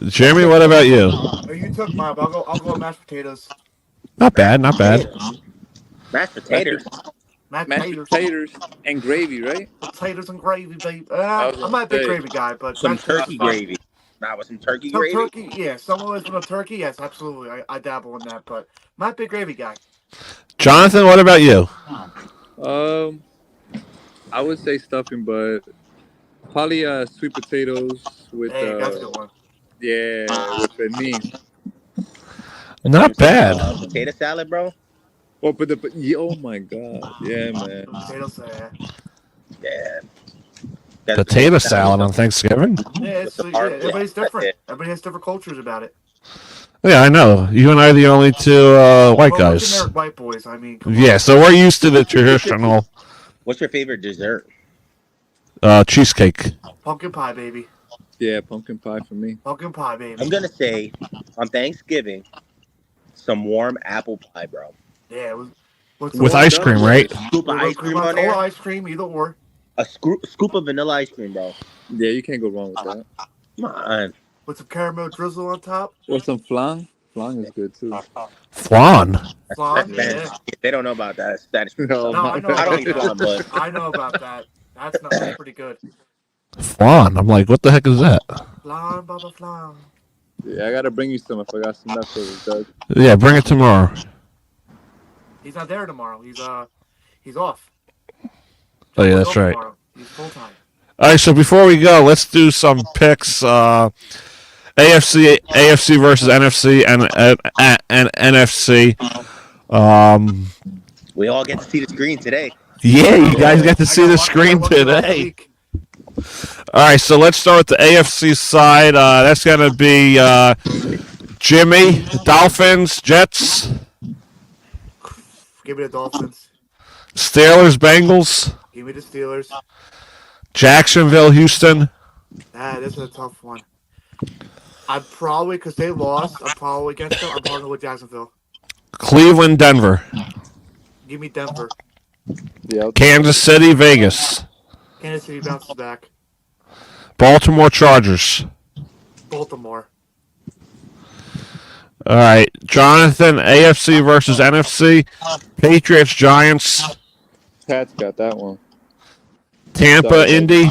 [SPEAKER 9] Jeremy, what about you?
[SPEAKER 2] Oh, you took mine, but I'll go with mashed potatoes.
[SPEAKER 9] Not bad, not bad.
[SPEAKER 3] Mashed potatoes.
[SPEAKER 2] Mashed
[SPEAKER 5] Mashed
[SPEAKER 2] potatoes.
[SPEAKER 5] potatoes and gravy, right?
[SPEAKER 2] Potatoes and gravy, baby.
[SPEAKER 5] was
[SPEAKER 2] I'm not a big
[SPEAKER 5] gonna say,
[SPEAKER 2] gravy guy, but
[SPEAKER 3] Some
[SPEAKER 2] mashed potatoes
[SPEAKER 3] turkey
[SPEAKER 2] is fine.
[SPEAKER 3] gravy. Not with some turkey
[SPEAKER 2] Some
[SPEAKER 3] gravy.
[SPEAKER 2] turkey, yeah. Someone with a turkey, yes, absolutely. I dabble in that, but I'm not a big gravy guy.
[SPEAKER 9] Jonathan, what about you?
[SPEAKER 5] I would say stuffing, but probably sweet potatoes with
[SPEAKER 2] Hey, that's a good one.
[SPEAKER 5] with pernil.
[SPEAKER 9] Not bad.
[SPEAKER 3] Potato salad, bro.
[SPEAKER 5] Oh, oh my god, yeah, man.
[SPEAKER 2] Potatoes,
[SPEAKER 3] Yeah.
[SPEAKER 9] Potato salad on Thanksgiving?
[SPEAKER 2] yeah, it's,
[SPEAKER 3] With the
[SPEAKER 2] yeah,
[SPEAKER 3] part-
[SPEAKER 2] everybody's
[SPEAKER 3] yeah,
[SPEAKER 2] different.
[SPEAKER 3] that's it.
[SPEAKER 2] Everybody has different cultures about it.
[SPEAKER 9] Yeah, I know. You and I are the only two white
[SPEAKER 2] Well, we're
[SPEAKER 9] guys.
[SPEAKER 2] generic white boys. I mean, come
[SPEAKER 9] Yeah, so we're used to the traditional
[SPEAKER 3] What's your favorite dessert?
[SPEAKER 9] cheesecake.
[SPEAKER 2] on. Pumpkin pie, baby.
[SPEAKER 5] Yeah, pumpkin pie for me.
[SPEAKER 2] Pumpkin pie, baby.
[SPEAKER 3] I'm gonna say on Thanksgiving, some warm apple pie, bro.
[SPEAKER 2] Yeah, it was. What's
[SPEAKER 9] With ice cream, right?
[SPEAKER 3] Scoop of
[SPEAKER 2] Whipped
[SPEAKER 3] ice cream on there.
[SPEAKER 2] Or ice cream, either or.
[SPEAKER 3] A scoop of vanilla ice cream, bro.
[SPEAKER 5] Yeah, you can't go wrong with that.
[SPEAKER 3] Come on.
[SPEAKER 2] With some caramel drizzle on top.
[SPEAKER 5] Or some flan. Flan is good too.
[SPEAKER 9] Flan.
[SPEAKER 2] Flan,
[SPEAKER 3] That's Spanish.
[SPEAKER 2] yeah.
[SPEAKER 3] They don't know about that. Spanish.
[SPEAKER 5] No,
[SPEAKER 2] No, I know
[SPEAKER 3] I don't
[SPEAKER 2] about
[SPEAKER 3] eat
[SPEAKER 2] that.
[SPEAKER 3] flan, but
[SPEAKER 2] I know about that. That's pretty good.
[SPEAKER 9] Flan. I'm like, what the heck is that?
[SPEAKER 2] Flan, baba flan.
[SPEAKER 5] Yeah, I gotta bring you some. I forgot some leftovers, Doug.
[SPEAKER 9] Yeah, bring it tomorrow.
[SPEAKER 2] He's not there tomorrow. He's off.
[SPEAKER 9] Oh, yeah,
[SPEAKER 2] He's
[SPEAKER 9] that's
[SPEAKER 2] off
[SPEAKER 9] right.
[SPEAKER 2] tomorrow. He's full time.
[SPEAKER 9] All right, so before we go, let's do some picks. AFC versus NFC and NFC.
[SPEAKER 3] we all get to see the screen today.
[SPEAKER 9] Yeah, you guys get to
[SPEAKER 2] I
[SPEAKER 9] see
[SPEAKER 2] got
[SPEAKER 9] the
[SPEAKER 2] lucky-
[SPEAKER 9] screen
[SPEAKER 2] I got lucky last
[SPEAKER 9] today.
[SPEAKER 2] week.
[SPEAKER 9] All right, so let's start with the AFC side. That's going to be Jimmy, Dolphins, Jets,
[SPEAKER 2] Give me the Dolphins.
[SPEAKER 9] Steelers, Bengals,
[SPEAKER 2] Give me the Steelers.
[SPEAKER 9] Jacksonville, Houston,
[SPEAKER 2] This is a tough one. I'm probably, because they lost, I'm probably against them. I'm probably with Jacksonville.
[SPEAKER 9] Cleveland, Denver,
[SPEAKER 2] Give me Denver.
[SPEAKER 5] Yeah,
[SPEAKER 9] Kansas City, Vegas,
[SPEAKER 2] Kansas City bounces back.
[SPEAKER 9] Baltimore, Chargers.
[SPEAKER 2] Baltimore.
[SPEAKER 9] All right, Jonathan, AFC versus NFC, Patriots, Giants,
[SPEAKER 5] Pat's got that one.
[SPEAKER 9] Tampa,
[SPEAKER 5] Sorry.
[SPEAKER 9] Indy,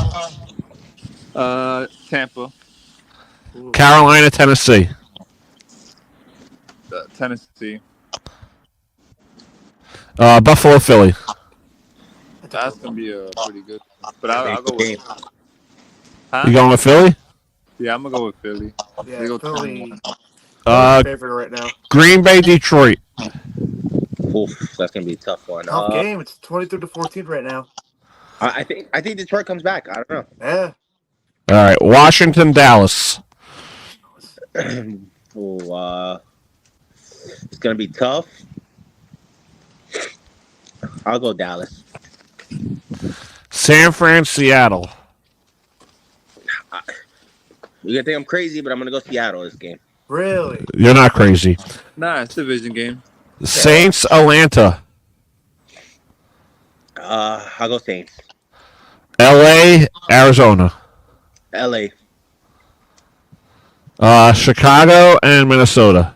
[SPEAKER 5] Tampa,
[SPEAKER 9] Carolina, Tennessee.
[SPEAKER 5] Tennessee.
[SPEAKER 9] Buffalo, Philly.
[SPEAKER 5] That's gonna be pretty good. But I'll go with. Huh?
[SPEAKER 9] You going with Philly?
[SPEAKER 5] Yeah, I'm gonna go with Philly.
[SPEAKER 2] Yeah,
[SPEAKER 5] They go
[SPEAKER 2] Philly.
[SPEAKER 9] 2-1.
[SPEAKER 2] Favorite right now.
[SPEAKER 9] Green Bay, Detroit.
[SPEAKER 3] Oof, that's gonna be a tough one.
[SPEAKER 2] Tough game. It's 23-14 right now.
[SPEAKER 3] I think Detroit comes back. I don't know.
[SPEAKER 2] Yeah.
[SPEAKER 9] All right, Washington, Dallas.
[SPEAKER 3] Oh, it's gonna be tough. I'll go Dallas.
[SPEAKER 9] San Fran, Seattle.
[SPEAKER 3] You're gonna think I'm crazy, but I'm gonna go Seattle this game.
[SPEAKER 2] Really?
[SPEAKER 9] You're not crazy.
[SPEAKER 5] Nah, it's a division game.
[SPEAKER 9] Saints, Atlanta.
[SPEAKER 3] I'll go Saints.
[SPEAKER 9] L.A., Arizona.
[SPEAKER 3] LA.
[SPEAKER 9] Chicago and Minnesota.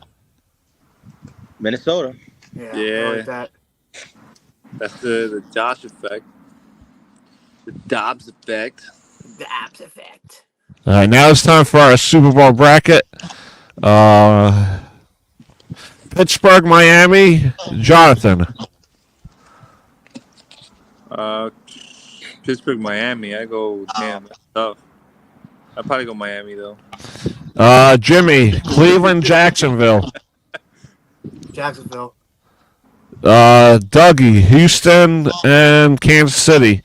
[SPEAKER 3] Minnesota.
[SPEAKER 2] Yeah.
[SPEAKER 5] Yeah.
[SPEAKER 2] I like that.
[SPEAKER 5] That's the Josh effect. The Dobbs effect.
[SPEAKER 2] The abs effect.
[SPEAKER 9] All right, now it's time for our Super Bowl bracket. Pittsburgh, Miami, Jonathan.
[SPEAKER 5] Pittsburgh, Miami. I go, damn, that's tough. I'd probably go Miami, though.
[SPEAKER 9] Jimmy, Cleveland, Jacksonville.
[SPEAKER 2] Jacksonville.
[SPEAKER 9] Dougie, Houston, and Kansas City.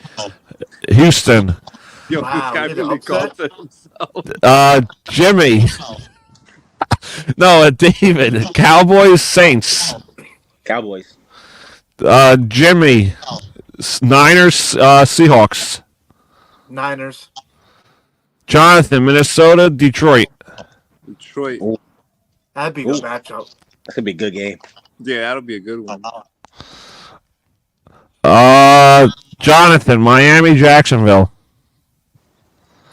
[SPEAKER 9] Houston.
[SPEAKER 5] Yo,
[SPEAKER 2] Wow,
[SPEAKER 5] this guy
[SPEAKER 2] you did
[SPEAKER 5] really
[SPEAKER 2] upset?
[SPEAKER 5] called himself.
[SPEAKER 9] Jimmy. No, David. Cowboys, Saints.
[SPEAKER 3] Cowboys.
[SPEAKER 9] Jimmy. Niners, Seahawks.
[SPEAKER 2] Niners.
[SPEAKER 9] Jonathan, Minnesota, Detroit.
[SPEAKER 5] Detroit.
[SPEAKER 2] That'd be a good matchup.
[SPEAKER 3] That's gonna be a good game.
[SPEAKER 5] Yeah, that'll be a good one.
[SPEAKER 9] Jonathan, Miami, Jacksonville.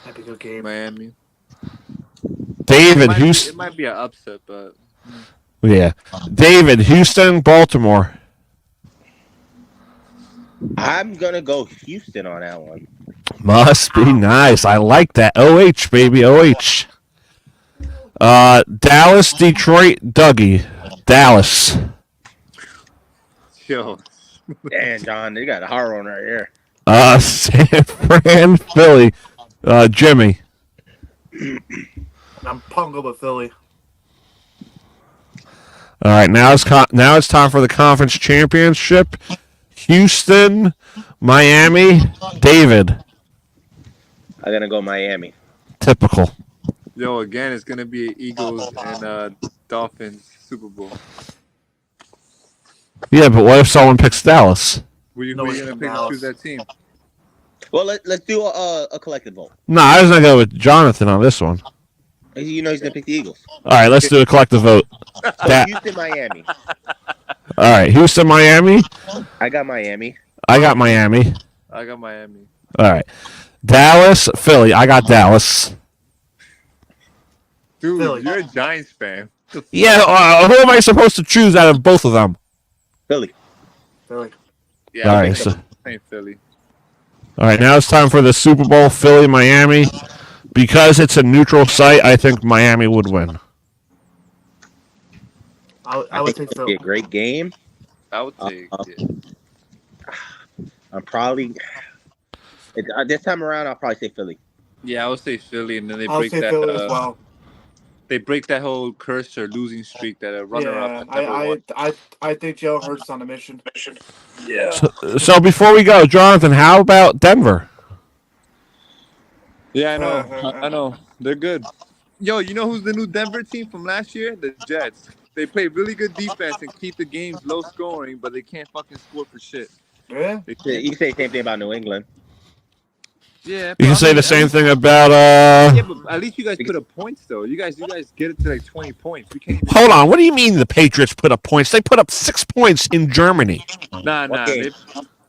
[SPEAKER 2] That'd be a good game.
[SPEAKER 5] Miami.
[SPEAKER 9] David,
[SPEAKER 5] It
[SPEAKER 9] Houston.
[SPEAKER 5] might be an upset, but
[SPEAKER 9] Yeah. David, Houston, Baltimore.
[SPEAKER 3] I'm gonna go Houston on that one.
[SPEAKER 9] Must be nice. I like that. OH, baby. OH. Dallas, Detroit, Dougie. Dallas.
[SPEAKER 5] yo,
[SPEAKER 3] Damn, John, they got a horror one right here.
[SPEAKER 9] San Fran, Philly. Jimmy.
[SPEAKER 2] I'm pungo with Philly.
[SPEAKER 9] All right, now it's time for the conference championship. Houston, Miami, David.
[SPEAKER 3] I'm gonna go Miami.
[SPEAKER 9] Typical.
[SPEAKER 5] yo, again, it's gonna be Eagles and Dolphins Super Bowl.
[SPEAKER 9] Yeah, but what if someone picks Dallas?
[SPEAKER 5] Who you
[SPEAKER 2] No,
[SPEAKER 5] gonna
[SPEAKER 2] it's
[SPEAKER 5] pick to
[SPEAKER 2] Dallas.
[SPEAKER 5] choose that team?
[SPEAKER 3] Well, let's do a collective vote.
[SPEAKER 9] No, I was gonna go with Jonathan on this one.
[SPEAKER 3] You know he's gonna pick the Eagles.
[SPEAKER 9] All right, let's do a collective vote.
[SPEAKER 3] So Houston, Miami.
[SPEAKER 9] All right, Houston, Miami.
[SPEAKER 3] I got Miami.
[SPEAKER 9] I got Miami.
[SPEAKER 5] I got Miami.
[SPEAKER 9] All right, Dallas, Philly. I got Dallas.
[SPEAKER 5] Dude,
[SPEAKER 2] Philly.
[SPEAKER 5] you're a Giants fan.
[SPEAKER 9] Yeah, who am I supposed to choose out of both of them?
[SPEAKER 3] Philly.
[SPEAKER 2] Philly.
[SPEAKER 5] Yeah,
[SPEAKER 9] All
[SPEAKER 5] I
[SPEAKER 9] right,
[SPEAKER 5] think
[SPEAKER 9] so,
[SPEAKER 5] same Philly.
[SPEAKER 9] all right. Now it's time for the Super Bowl. Philly, Miami. Because it's a neutral site, I think Miami would win.
[SPEAKER 2] I would
[SPEAKER 3] think
[SPEAKER 2] take
[SPEAKER 3] it'll be a
[SPEAKER 2] Philly.
[SPEAKER 3] great game.
[SPEAKER 5] I would take it.
[SPEAKER 3] I'm probably this time around. I'll probably say Philly.
[SPEAKER 5] Yeah, I would say Philly, and then they
[SPEAKER 2] I would
[SPEAKER 5] break
[SPEAKER 2] say
[SPEAKER 5] that.
[SPEAKER 2] Philly as well.
[SPEAKER 5] They break that whole curse or losing streak that a runner-up.
[SPEAKER 2] I think Joe Hurts on a mission.
[SPEAKER 5] Yeah.
[SPEAKER 9] So before we go, Jonathan, how about Denver?
[SPEAKER 5] Yeah, I know. I know. They're good. Yo, you know who's the new Denver team from last year? The Jets. They play really good defense and keep the games low scoring, but they can't fucking score for shit.
[SPEAKER 2] Yeah.
[SPEAKER 3] You can say the same thing about New England.
[SPEAKER 5] Yeah.
[SPEAKER 9] You can say the same thing about
[SPEAKER 5] Yeah, but at least you guys put up points though. You guys get it to like 20 points. We can't even.
[SPEAKER 9] Hold on. What do you mean the Patriots put up points? They put up 6 points in Germany.
[SPEAKER 5] Nah.
[SPEAKER 3] Okay.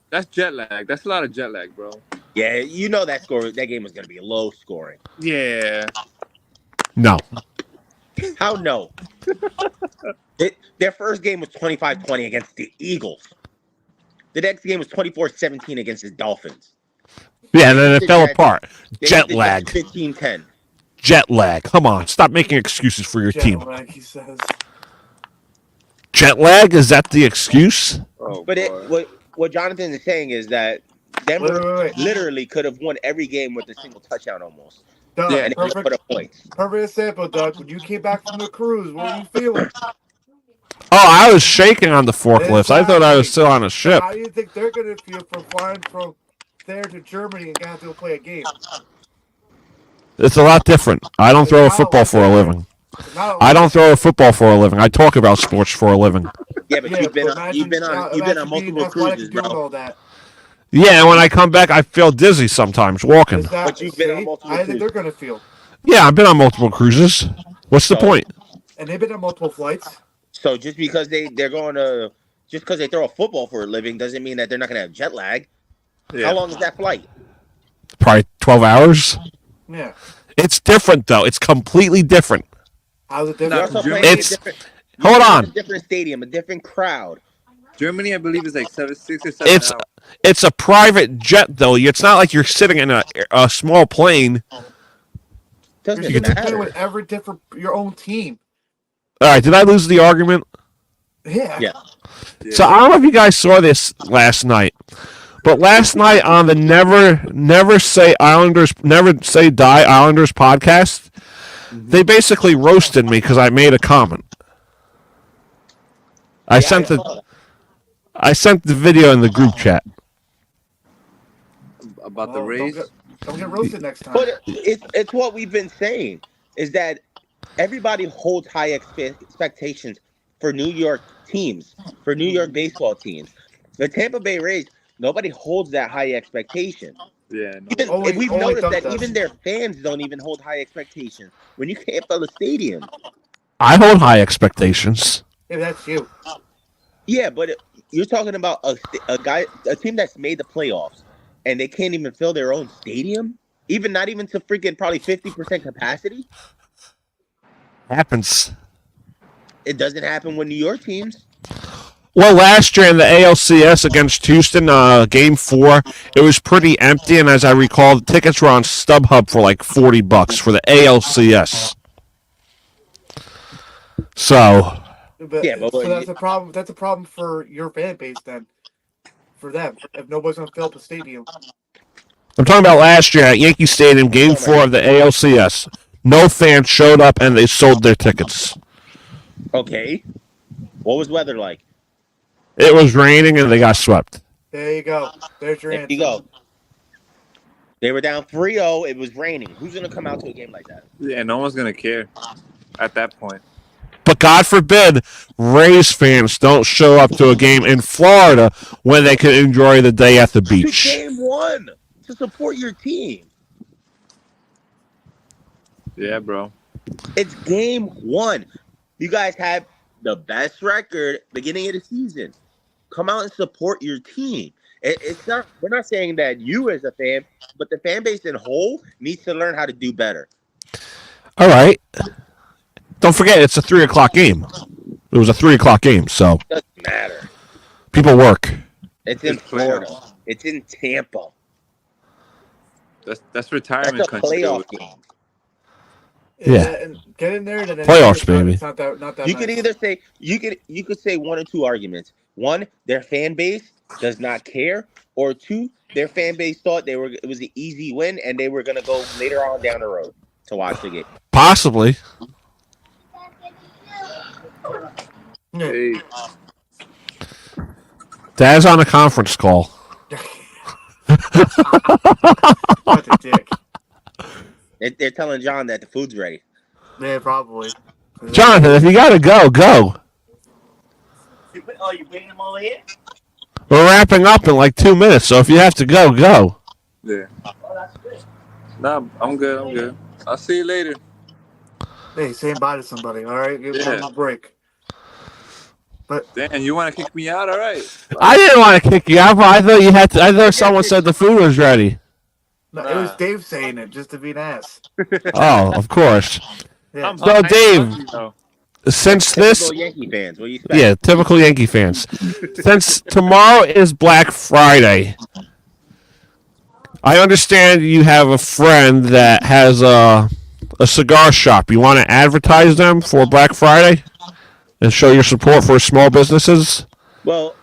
[SPEAKER 5] That's jet lag. That's a lot of jet lag, bro.
[SPEAKER 3] Yeah, you know that game was gonna be low scoring.
[SPEAKER 5] Yeah.
[SPEAKER 9] No.
[SPEAKER 3] How no? Their first game was 25-20 against the Eagles. The next game was 24-17 against the Dolphins.
[SPEAKER 9] Yeah, and then it fell apart.
[SPEAKER 3] They
[SPEAKER 9] Jet
[SPEAKER 3] did
[SPEAKER 9] lag.
[SPEAKER 3] 15-10.
[SPEAKER 9] Jet lag. Come on. Stop making excuses for your team.
[SPEAKER 2] Like he says.
[SPEAKER 9] Jet lag? Is that the excuse?
[SPEAKER 5] Oh,
[SPEAKER 3] But
[SPEAKER 5] boy.
[SPEAKER 3] what Jonathan is saying is that Denver
[SPEAKER 2] Wait.
[SPEAKER 3] literally could have won every game with a single touchdown almost.
[SPEAKER 2] Doug,
[SPEAKER 5] Yeah,
[SPEAKER 3] And they just put up points.
[SPEAKER 2] perfect example, Doug. When you came back from the cruise, what were you feeling?
[SPEAKER 9] Oh, I was shaking on the forklifts. I thought I was still on a ship.
[SPEAKER 2] How do you think they're going to feel from flying from there to Germany and going to have to go play a game?
[SPEAKER 9] It's a lot different. I don't throw a football for a living. I don't throw a football for a living. I talk about sports for a living.
[SPEAKER 3] Yeah, but
[SPEAKER 2] Yeah,
[SPEAKER 3] you've been
[SPEAKER 2] but
[SPEAKER 3] on
[SPEAKER 2] imagine
[SPEAKER 3] multiple
[SPEAKER 2] being
[SPEAKER 3] cruises,
[SPEAKER 2] athletic and doing
[SPEAKER 3] bro.
[SPEAKER 2] all that.
[SPEAKER 9] Yeah, and when I come back, I feel dizzy sometimes walking.
[SPEAKER 3] But you've been on multiple
[SPEAKER 2] I think
[SPEAKER 3] cruises.
[SPEAKER 2] they're going to feel.
[SPEAKER 9] Yeah, I've been on multiple cruises. What's the point?
[SPEAKER 2] And they've been on multiple flights.
[SPEAKER 3] So just because they're going to, just because they throw a football for a living doesn't mean that they're not going to have jet lag.
[SPEAKER 5] Yeah.
[SPEAKER 3] How long is that flight?
[SPEAKER 9] Probably 12 hours.
[SPEAKER 2] Yeah.
[SPEAKER 9] It's different, though. It's completely different.
[SPEAKER 2] How's it
[SPEAKER 3] You're
[SPEAKER 2] different?
[SPEAKER 3] also playing
[SPEAKER 9] It's-
[SPEAKER 3] a different.
[SPEAKER 9] hold
[SPEAKER 3] you're
[SPEAKER 9] on.
[SPEAKER 3] in a different stadium, a different crowd.
[SPEAKER 5] Germany, I believe, is like 6 or 7
[SPEAKER 9] It's
[SPEAKER 5] hours.
[SPEAKER 9] it's a private jet, though. It's not like you're sitting in a small plane.
[SPEAKER 3] Doesn't
[SPEAKER 2] You're
[SPEAKER 3] matter.
[SPEAKER 2] playing with every different your own team.
[SPEAKER 9] All right, did I lose the argument?
[SPEAKER 2] Yeah.
[SPEAKER 3] Yeah.
[SPEAKER 9] So I don't know if you guys saw this last night, but last night on the Never Say Die Islanders podcast, they basically roasted me because I made a comment. I sent the video in the group chat.
[SPEAKER 5] About the
[SPEAKER 2] Well,
[SPEAKER 5] Rays.
[SPEAKER 2] Don't get roasted next time.
[SPEAKER 3] But it's what we've been saying is that everybody holds high expectations for New York teams, for New York baseball teams. The Tampa Bay Rays, nobody holds that high expectation.
[SPEAKER 5] Yeah, no.
[SPEAKER 3] Even,
[SPEAKER 2] Only-
[SPEAKER 3] we've
[SPEAKER 2] only
[SPEAKER 3] noticed
[SPEAKER 2] Duck
[SPEAKER 3] that
[SPEAKER 2] does.
[SPEAKER 3] even their fans don't even hold high expectations when you can't fill a stadium.
[SPEAKER 9] I hold high expectations.
[SPEAKER 2] Yeah, that's you.
[SPEAKER 3] Yeah, but you're talking about a team that's made the playoffs, and they can't even fill their own stadium, not even to freaking probably 50% capacity.
[SPEAKER 9] Happens.
[SPEAKER 3] It doesn't happen with New York teams.
[SPEAKER 9] Well, last year in the ALCS against Houston, Game 4, it was pretty empty, and as I recall, the tickets were on StubHub for like $40 for the ALCS. So,
[SPEAKER 2] But,
[SPEAKER 3] Yeah, but
[SPEAKER 2] so
[SPEAKER 3] what-
[SPEAKER 2] that's a problem. That's a problem for your fan base then. For them, if nobody's gonna fill up the stadium.
[SPEAKER 9] I'm talking about last year at Yankee Stadium, Game 4 of the ALCS. No fans showed up, and they sold their tickets.
[SPEAKER 3] Okay. What was weather like?
[SPEAKER 9] It was raining, and they got swept.
[SPEAKER 2] There you go. There's your
[SPEAKER 3] There
[SPEAKER 2] answer.
[SPEAKER 3] you go. They were down 3-0. It was raining. Who's going to come out to a game like that?
[SPEAKER 5] Yeah, no one's gonna care at that point.
[SPEAKER 9] But God forbid Rays fans don't show up to a game in Florida when they can enjoy the day at the
[SPEAKER 3] It's
[SPEAKER 9] beach.
[SPEAKER 3] game one to support your team.
[SPEAKER 5] Yeah, bro.
[SPEAKER 3] It's game one. You guys have the best record beginning of the season. Come out and support your team. It's not. We're not saying that you as a fan, but the fan base in whole needs to learn how to do better.
[SPEAKER 9] All right. Don't forget, it's a 3 o'clock game. It was a 3 o'clock game, so
[SPEAKER 3] Doesn't matter.
[SPEAKER 9] people work.
[SPEAKER 3] It's in
[SPEAKER 5] It's playoffs.
[SPEAKER 3] Florida. It's in Tampa.
[SPEAKER 5] That's
[SPEAKER 3] That's
[SPEAKER 5] retirement
[SPEAKER 3] a
[SPEAKER 5] country.
[SPEAKER 3] playoff game.
[SPEAKER 9] Yeah.
[SPEAKER 2] And get in there and then
[SPEAKER 9] Playoffs, baby.
[SPEAKER 2] It's not that
[SPEAKER 3] You
[SPEAKER 2] nice.
[SPEAKER 3] could either say you could say one or two arguments. One, their fan base does not care, or two, their fan base thought it was an easy win and they were gonna go later on down the road to watch the game.
[SPEAKER 9] Possibly.
[SPEAKER 2] Yeah.
[SPEAKER 5] Hey,
[SPEAKER 9] Dad's on a conference call.
[SPEAKER 2] What a dick.
[SPEAKER 3] They're telling John that the food's ready.
[SPEAKER 2] Yeah, probably.
[SPEAKER 9] Jonathan, if you gotta go, go.
[SPEAKER 10] Oh, you bringing them over here?
[SPEAKER 9] We're wrapping up in like 2 minutes, so if you have to go, go.
[SPEAKER 5] yeah.
[SPEAKER 10] Oh, that's good.
[SPEAKER 5] Nah, I'm good. I'm good. I'll see you later.
[SPEAKER 2] Hey, saying bye to somebody, all right? Give
[SPEAKER 5] Yeah.
[SPEAKER 2] them a break.
[SPEAKER 5] Dan, you want to kick me out? All right.
[SPEAKER 9] I didn't want to kick you out, but I thought you had to. I thought someone said the food was ready.
[SPEAKER 2] No, it was Dave saying it just to be an ass.
[SPEAKER 9] Oh, of course.
[SPEAKER 2] Yeah.
[SPEAKER 9] So, Dave,
[SPEAKER 5] No.
[SPEAKER 9] since this,
[SPEAKER 3] Typical Yankee fans. What do you expect?
[SPEAKER 9] yeah, typical Yankee fans. Since tomorrow is Black Friday, I understand you have a friend that has a cigar shop. You want to advertise them for Black Friday and show your support for small businesses?
[SPEAKER 3] Well,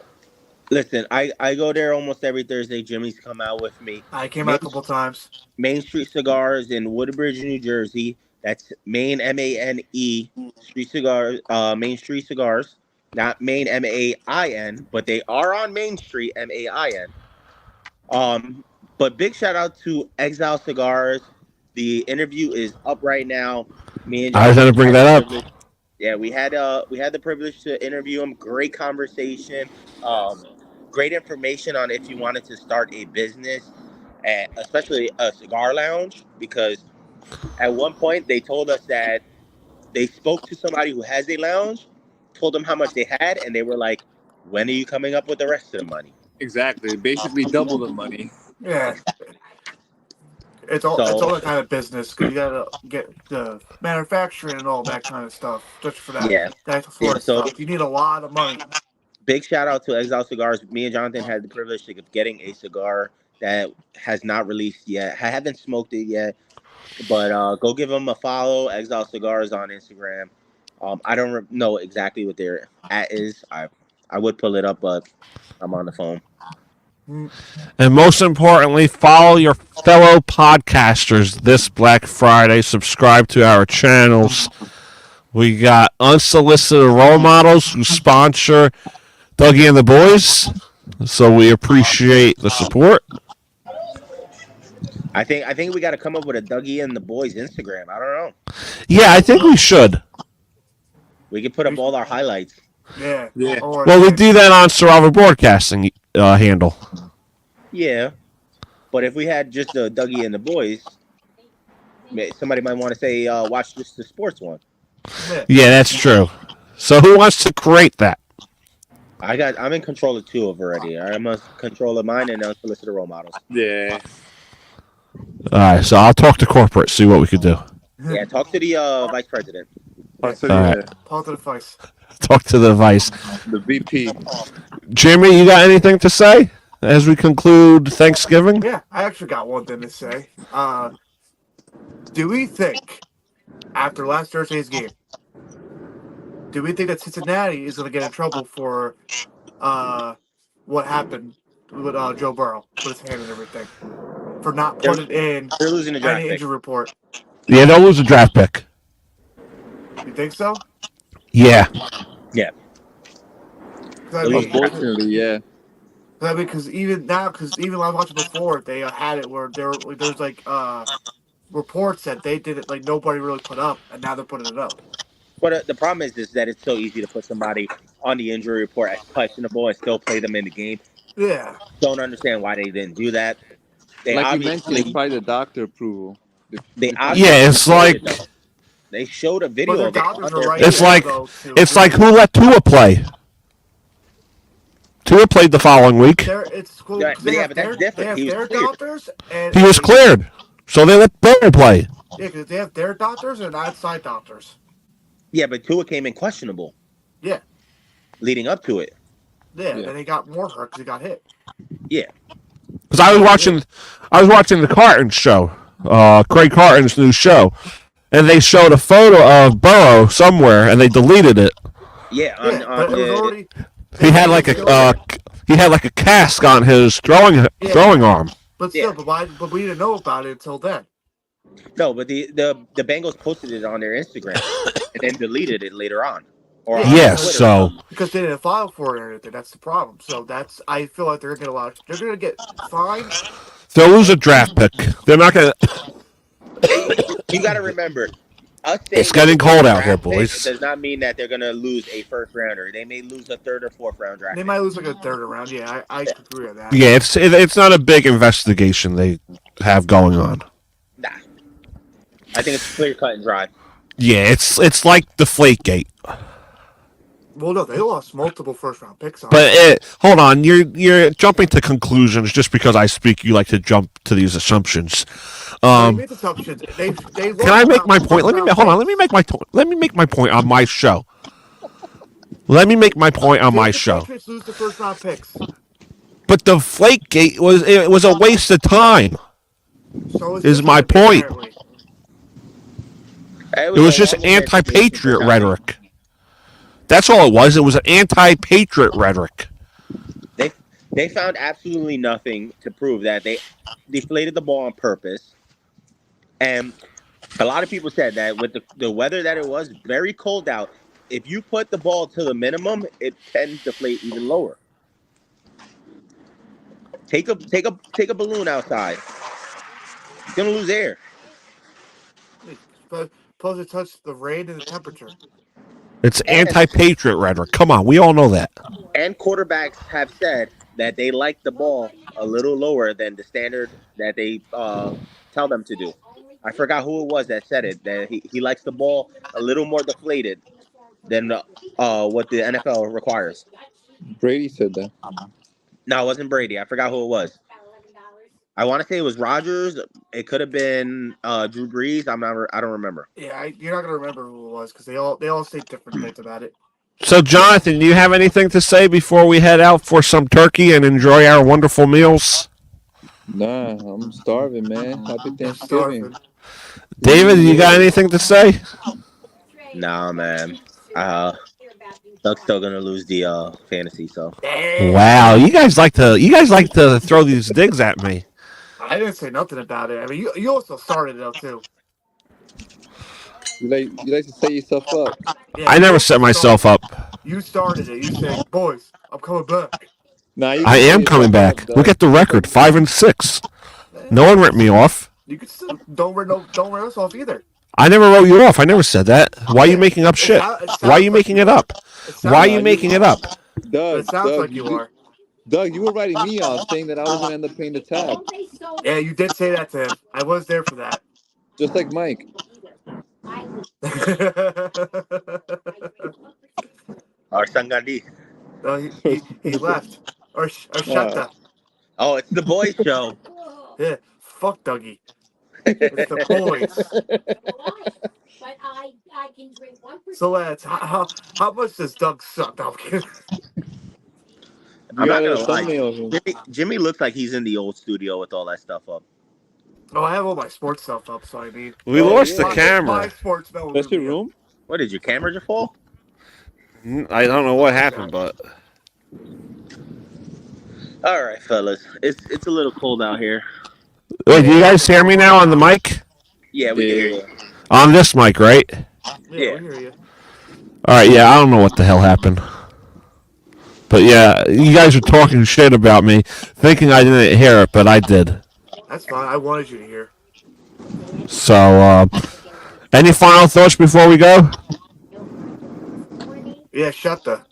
[SPEAKER 3] listen, I go there almost every Thursday. Jimmy's come out with me.
[SPEAKER 2] I came out a couple times.
[SPEAKER 3] Main Street Cigars in Woodbridge, New Jersey. That's Main MANE Street Cigars. Main Street Cigars, not Main MAIN, but they are on Main Street MAIN. But big shout out to Exile Cigars. The interview is up right now. Me and
[SPEAKER 9] I was
[SPEAKER 3] John
[SPEAKER 9] going to bring that up.
[SPEAKER 3] Yeah, we had the privilege to interview him. Great conversation. great information on if you wanted to start a business, especially a cigar lounge, because at one point they told us that they spoke to somebody who has a lounge, told them how much they had, and they were like, "When are you coming up with the rest of the money?"
[SPEAKER 5] Exactly. Basically double the money.
[SPEAKER 2] Yeah. It's all that kind of business because you gotta get the manufacturing and all that kind of stuff just for that.
[SPEAKER 3] Yeah.
[SPEAKER 2] That sort of
[SPEAKER 3] So
[SPEAKER 2] stuff. You need a lot of money.
[SPEAKER 3] big shout out to Exile Cigars. Me and Jonathan had the privilege of getting a cigar that has not released yet. I haven't smoked it yet, but go give them a follow. Exile Cigars on Instagram. I don't know exactly what their at is. I would pull it up, but I'm on the phone.
[SPEAKER 9] And most importantly, follow your fellow podcasters this Black Friday. Subscribe to our channels. We got unsolicited role models who sponsor Dougie and the Boys, so we appreciate the support.
[SPEAKER 3] I think we got to come up with a Dougie and the Boys Instagram. I don't know.
[SPEAKER 9] Yeah, I think we should.
[SPEAKER 3] We can put up all our highlights.
[SPEAKER 2] Yeah.
[SPEAKER 9] Well, we do that on Survivor Broadcasting handle.
[SPEAKER 3] Yeah, but if we had just the Dougie and the Boys, somebody might want to say, watch just the sports one.
[SPEAKER 9] Yeah, that's true. So who wants to create that?
[SPEAKER 3] I'm in control of 2 of already. I'm in control of mine and unsolicited role models.
[SPEAKER 5] Yeah.
[SPEAKER 9] All right, so I'll talk to corporate, see what we could do.
[SPEAKER 3] Yeah, talk to the vice president.
[SPEAKER 2] Talk to the vice.
[SPEAKER 9] Talk to the vice.
[SPEAKER 5] The VP.
[SPEAKER 9] Jimmy, you got anything to say as we conclude Thanksgiving?
[SPEAKER 2] Yeah, I actually got one thing to say. Do we think, after last Thursday's game, do we think that Cincinnati is going to get in trouble for what happened with Joe Burrow, with his hand and everything, for not putting in
[SPEAKER 3] They're losing the draft
[SPEAKER 2] any
[SPEAKER 3] pick.
[SPEAKER 2] injury report?
[SPEAKER 9] Yeah, they'll lose a draft pick.
[SPEAKER 2] You think so?
[SPEAKER 9] Yeah.
[SPEAKER 3] Yeah.
[SPEAKER 5] Unfortunately, yeah.
[SPEAKER 2] I mean, because even when I was watching before, they had it where there's like reports that they did it, like nobody really put up, and now they're putting it up.
[SPEAKER 3] But the problem is that it's so easy to put somebody on the injury report as questionable and still play them in the game.
[SPEAKER 2] Yeah.
[SPEAKER 3] Don't understand why they didn't do that.
[SPEAKER 5] Like you mentioned, it's probably the doctor approval.
[SPEAKER 9] It's like
[SPEAKER 3] they showed a video of it.
[SPEAKER 9] It's like who let Tua play? Tua played the following week.
[SPEAKER 2] It's cool. But that's different. They have their doctors, and
[SPEAKER 9] He was cleared, so they let Burrow play.
[SPEAKER 2] Yeah, because they have their doctors and outside doctors.
[SPEAKER 3] Yeah, but Tua came in questionable.
[SPEAKER 2] Yeah.
[SPEAKER 3] Leading up to it.
[SPEAKER 2] Yeah, and he got more hurt because he got hit.
[SPEAKER 3] Yeah.
[SPEAKER 9] Because I was watching the Carton show, Craig Carton's new show, and they showed a photo of Burrow somewhere, and they deleted it.
[SPEAKER 3] Yeah,
[SPEAKER 9] he had like a cast on his throwing arm.
[SPEAKER 2] But still, but we didn't know about it until then.
[SPEAKER 3] No, but the Bengals posted it on their Instagram and then deleted it later on. Or
[SPEAKER 9] so
[SPEAKER 2] because they didn't file for it or anything, that's the problem. So I feel like they're gonna get fined.
[SPEAKER 9] They'll lose a draft pick. They're not gonna.
[SPEAKER 3] You got to remember,
[SPEAKER 9] it's getting cold out here, boys.
[SPEAKER 3] Does not mean that they're gonna lose a first rounder. They may lose a 3rd or 4th round draft.
[SPEAKER 2] They might lose like a 3rd round. Yeah, I agree with that.
[SPEAKER 9] Yeah, it's not a big investigation they have going on.
[SPEAKER 3] Nah, I think it's clear cut and dry.
[SPEAKER 9] Yeah, it's like the Flakegate.
[SPEAKER 2] Well, no, they lost multiple first-round picks on
[SPEAKER 9] But hold on, you're jumping to conclusions just because I speak. You like to jump to these assumptions.
[SPEAKER 2] They made assumptions. They
[SPEAKER 9] Can I make my point? Let me make my point. Let me make my point on my show. Let me make my point on my show.
[SPEAKER 2] Patriots lose the first-round picks.
[SPEAKER 9] But the Flakegate was a waste of time.
[SPEAKER 2] So
[SPEAKER 9] is my point. It was just anti-patriot rhetoric. That's all it was. It was an anti-patriot rhetoric.
[SPEAKER 3] They found absolutely nothing to prove that they deflated the ball on purpose. And a lot of people said that with the weather that it was, very cold out, if you put the ball to the minimum, it can deflate even lower. Take a balloon outside. It's gonna lose air.
[SPEAKER 2] But supposed to touch the rain and the temperature.
[SPEAKER 9] It's anti-patriot rhetoric. Come on, we all know that.
[SPEAKER 3] And quarterbacks have said that they like the ball a little lower than the standard that they tell them to do. I forgot who it was that said it. That he likes the ball a little more deflated than what the NFL requires.
[SPEAKER 5] Brady said that.
[SPEAKER 3] No, it wasn't Brady. I forgot who it was. I want to say it was Rodgers. It could have been Drew Brees. I don't remember.
[SPEAKER 2] Yeah, you're not gonna remember who it was because they all say different things about it.
[SPEAKER 9] So, Jonathan, do you have anything to say before we head out for some turkey and enjoy our wonderful meals?
[SPEAKER 5] Nah, I'm starving, man. Happy Thanksgiving.
[SPEAKER 2] Starving.
[SPEAKER 9] David, you got anything to say?
[SPEAKER 3] Nah, man. Doug's still gonna lose the fantasy. So.
[SPEAKER 9] Wow, you guys like to throw these digs at me.
[SPEAKER 2] I didn't say nothing about it. I mean, you also started it though too.
[SPEAKER 5] You like to set yourself up.
[SPEAKER 2] Yeah,
[SPEAKER 9] I never set myself up.
[SPEAKER 2] You started it. You said, "Boys, I'm coming back."
[SPEAKER 5] Nah,
[SPEAKER 9] I am coming back. Look at the record, 5-6. No one ripped me off.
[SPEAKER 2] You can still don't rip us off either.
[SPEAKER 9] I never wrote you off. I never said that. Why are you making up shit? Why are you making it up? Why are you making it up?
[SPEAKER 5] Doug,
[SPEAKER 2] It sounds like you are.
[SPEAKER 5] Doug, you were writing me off saying that I was gonna end up paying the tab,
[SPEAKER 2] Yeah, you did say that to him. I was there for that.
[SPEAKER 5] just like Mike.
[SPEAKER 3] Our son Gandhi.
[SPEAKER 2] No, he left. Or shut
[SPEAKER 3] Oh, it's the boys show.
[SPEAKER 2] Yeah, fuck Dougie. It's the boys. So lads, how much does Doug suck? No, I'm kidding.
[SPEAKER 3] I'm not gonna
[SPEAKER 5] thumbnail of
[SPEAKER 3] lie. Jimmy looks like he's in the old studio with all that stuff up.
[SPEAKER 2] Oh, I have all my sports stuff up, so I mean.
[SPEAKER 9] We lost the
[SPEAKER 2] My
[SPEAKER 9] camera.
[SPEAKER 2] sports
[SPEAKER 5] That's your room?
[SPEAKER 3] What did your camera just fall?
[SPEAKER 9] I don't know what happened, but
[SPEAKER 3] All right, fellas. It's a little cold out here.
[SPEAKER 9] wait, do you guys hear me now on the mic?
[SPEAKER 3] Yeah, we can hear you.
[SPEAKER 9] On this mic, right?
[SPEAKER 2] Yeah, we hear you.
[SPEAKER 9] All right, yeah, I don't know what the hell happened. But yeah, you guys were talking shit about me, thinking I didn't hear it, but I did.
[SPEAKER 2] That's fine. I wanted you to hear.
[SPEAKER 9] So, any final thoughts before we go?
[SPEAKER 2] Yeah, shut the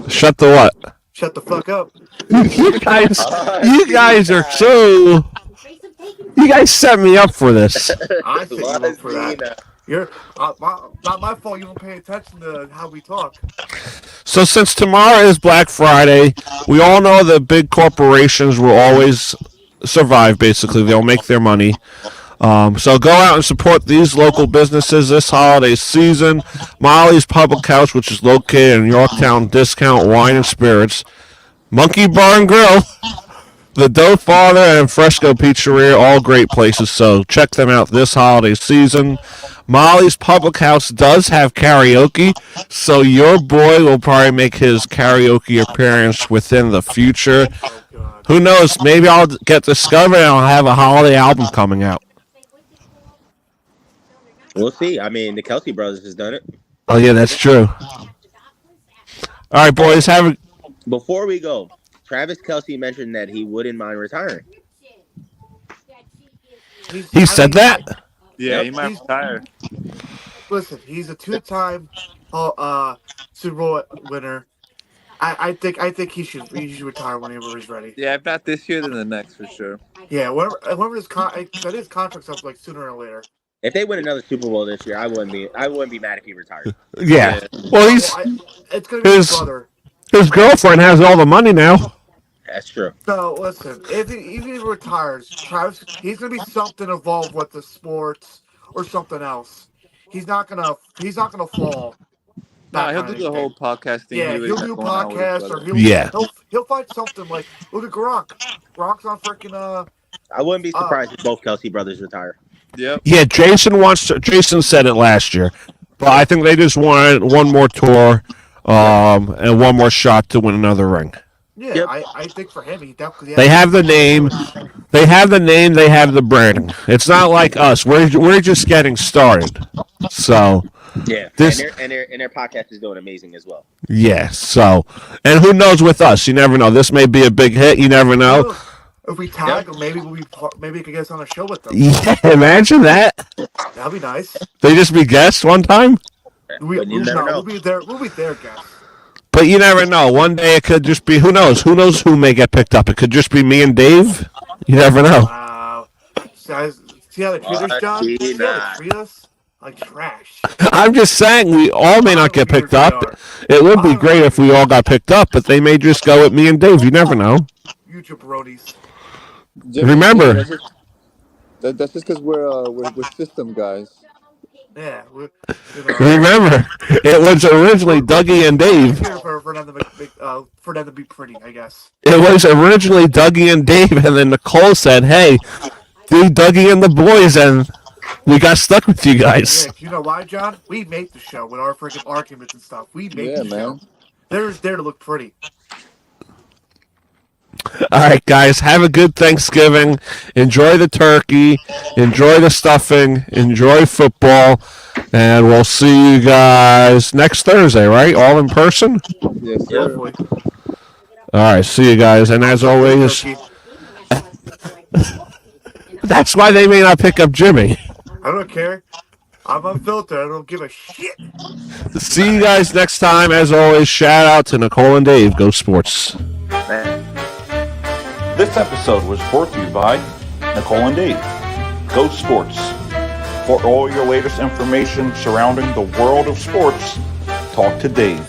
[SPEAKER 9] what?
[SPEAKER 2] Shut the fuck up.
[SPEAKER 9] You guys are so. You guys set me up for this.
[SPEAKER 2] I set you up for that. You're not my fault. You don't pay attention to how we talk.
[SPEAKER 9] So since tomorrow is Black Friday, we all know that big corporations will always survive. Basically, they'll make their money. So go out and support these local businesses this holiday season. Molly's Public House, which is located in Yorktown, Discount Wine and Spirits. Monkey Bar and Grill, the Dough Father, and Fresco Pizzeria, all great places. So check them out this holiday season. Molly's Public House does have karaoke, so your boy will probably make his karaoke appearance within the future. Who knows? Maybe I'll get discovered and I'll have a holiday album coming out.
[SPEAKER 3] We'll see. I mean, the Kelsey brothers has done it.
[SPEAKER 9] Oh yeah, that's true. All right, boys,
[SPEAKER 3] Before we go, Travis Kelsey mentioned that he wouldn't mind retiring.
[SPEAKER 9] He said that?
[SPEAKER 5] Yeah, he might retire.
[SPEAKER 2] Listen, he's a two-time Super Bowl winner. I think he should retire whenever he's ready.
[SPEAKER 5] Yeah, if not this year, then the next for sure.
[SPEAKER 2] Yeah, whenever his contract's up, like sooner or later.
[SPEAKER 3] If they win another Super Bowl this year, I wouldn't be mad if he retired.
[SPEAKER 9] Yeah. Well,
[SPEAKER 2] it's gonna be his brother.
[SPEAKER 9] His girlfriend has all the money now.
[SPEAKER 3] That's true.
[SPEAKER 2] No, listen. Even if he retires, Travis, he's gonna be something involved with the sports or something else. He's not gonna fall.
[SPEAKER 5] Nah, he'll do the whole podcast thing.
[SPEAKER 2] Yeah, he'll do a podcast, or he'll find something like look at Gronk. Gronk's on freaking
[SPEAKER 3] I wouldn't be surprised if both Kelsey brothers retire.
[SPEAKER 5] Yep.
[SPEAKER 9] Yeah, Jason said it last year, but I think they just wanted one more tour, and one more shot to win another ring.
[SPEAKER 2] Yeah,
[SPEAKER 3] Yep.
[SPEAKER 2] I think for him, he definitely.
[SPEAKER 9] They have the name, they have the branding. It's not like us. We're just getting started. So
[SPEAKER 3] Yeah,
[SPEAKER 9] this
[SPEAKER 3] and their podcast is doing amazing as well.
[SPEAKER 9] yeah. So and who knows with us? You never know. This may be a big hit. You never know.
[SPEAKER 2] If we tag him, maybe we could get us on a show with them.
[SPEAKER 9] Yeah, imagine that.
[SPEAKER 2] That'd be nice.
[SPEAKER 9] They just be guests one time.
[SPEAKER 3] But you never know.
[SPEAKER 2] We'll be there guys.
[SPEAKER 9] But you never know. One day it could just be, who knows? Who knows who may get picked up? It could just be me and Dave. You never know.
[SPEAKER 2] Wow. See how they treat us, John? See how they treat us? Like trash.
[SPEAKER 9] I'm just saying we all may not get picked up. It would be great if we all got picked up, but they may just go with me and Dave. You never know.
[SPEAKER 2] You jabronis.
[SPEAKER 9] Remember.
[SPEAKER 5] That's just because we're system guys.
[SPEAKER 2] Yeah.
[SPEAKER 9] Remember, it was originally Dougie and Dave.
[SPEAKER 2] Here for them to be pretty, I guess.
[SPEAKER 9] It was originally Dougie and Dave, and then Nicole said, hey, do Dougie and the Boys, and we got stuck with you guys.
[SPEAKER 2] Yeah, you know why, John? We make the show with our freaking arguments and stuff. We make the show. They're just there to look pretty.
[SPEAKER 9] All right, guys, have a good Thanksgiving. Enjoy the turkey. Enjoy the stuffing. Enjoy football. And we'll see you guys next Thursday, right? All in person?
[SPEAKER 5] Yes, sir.
[SPEAKER 9] All right, see you guys. And as always, that's why they may not pick up Jimmy.
[SPEAKER 2] I don't care. I'm unfiltered. I don't give a shit.
[SPEAKER 9] See you guys next time. As always, shout out to Nicole and Dave. Go Sports.
[SPEAKER 1] This episode was brought to you by Nicole and Dave. Go Sports. For all your latest information surrounding the world of sports, talk to Dave.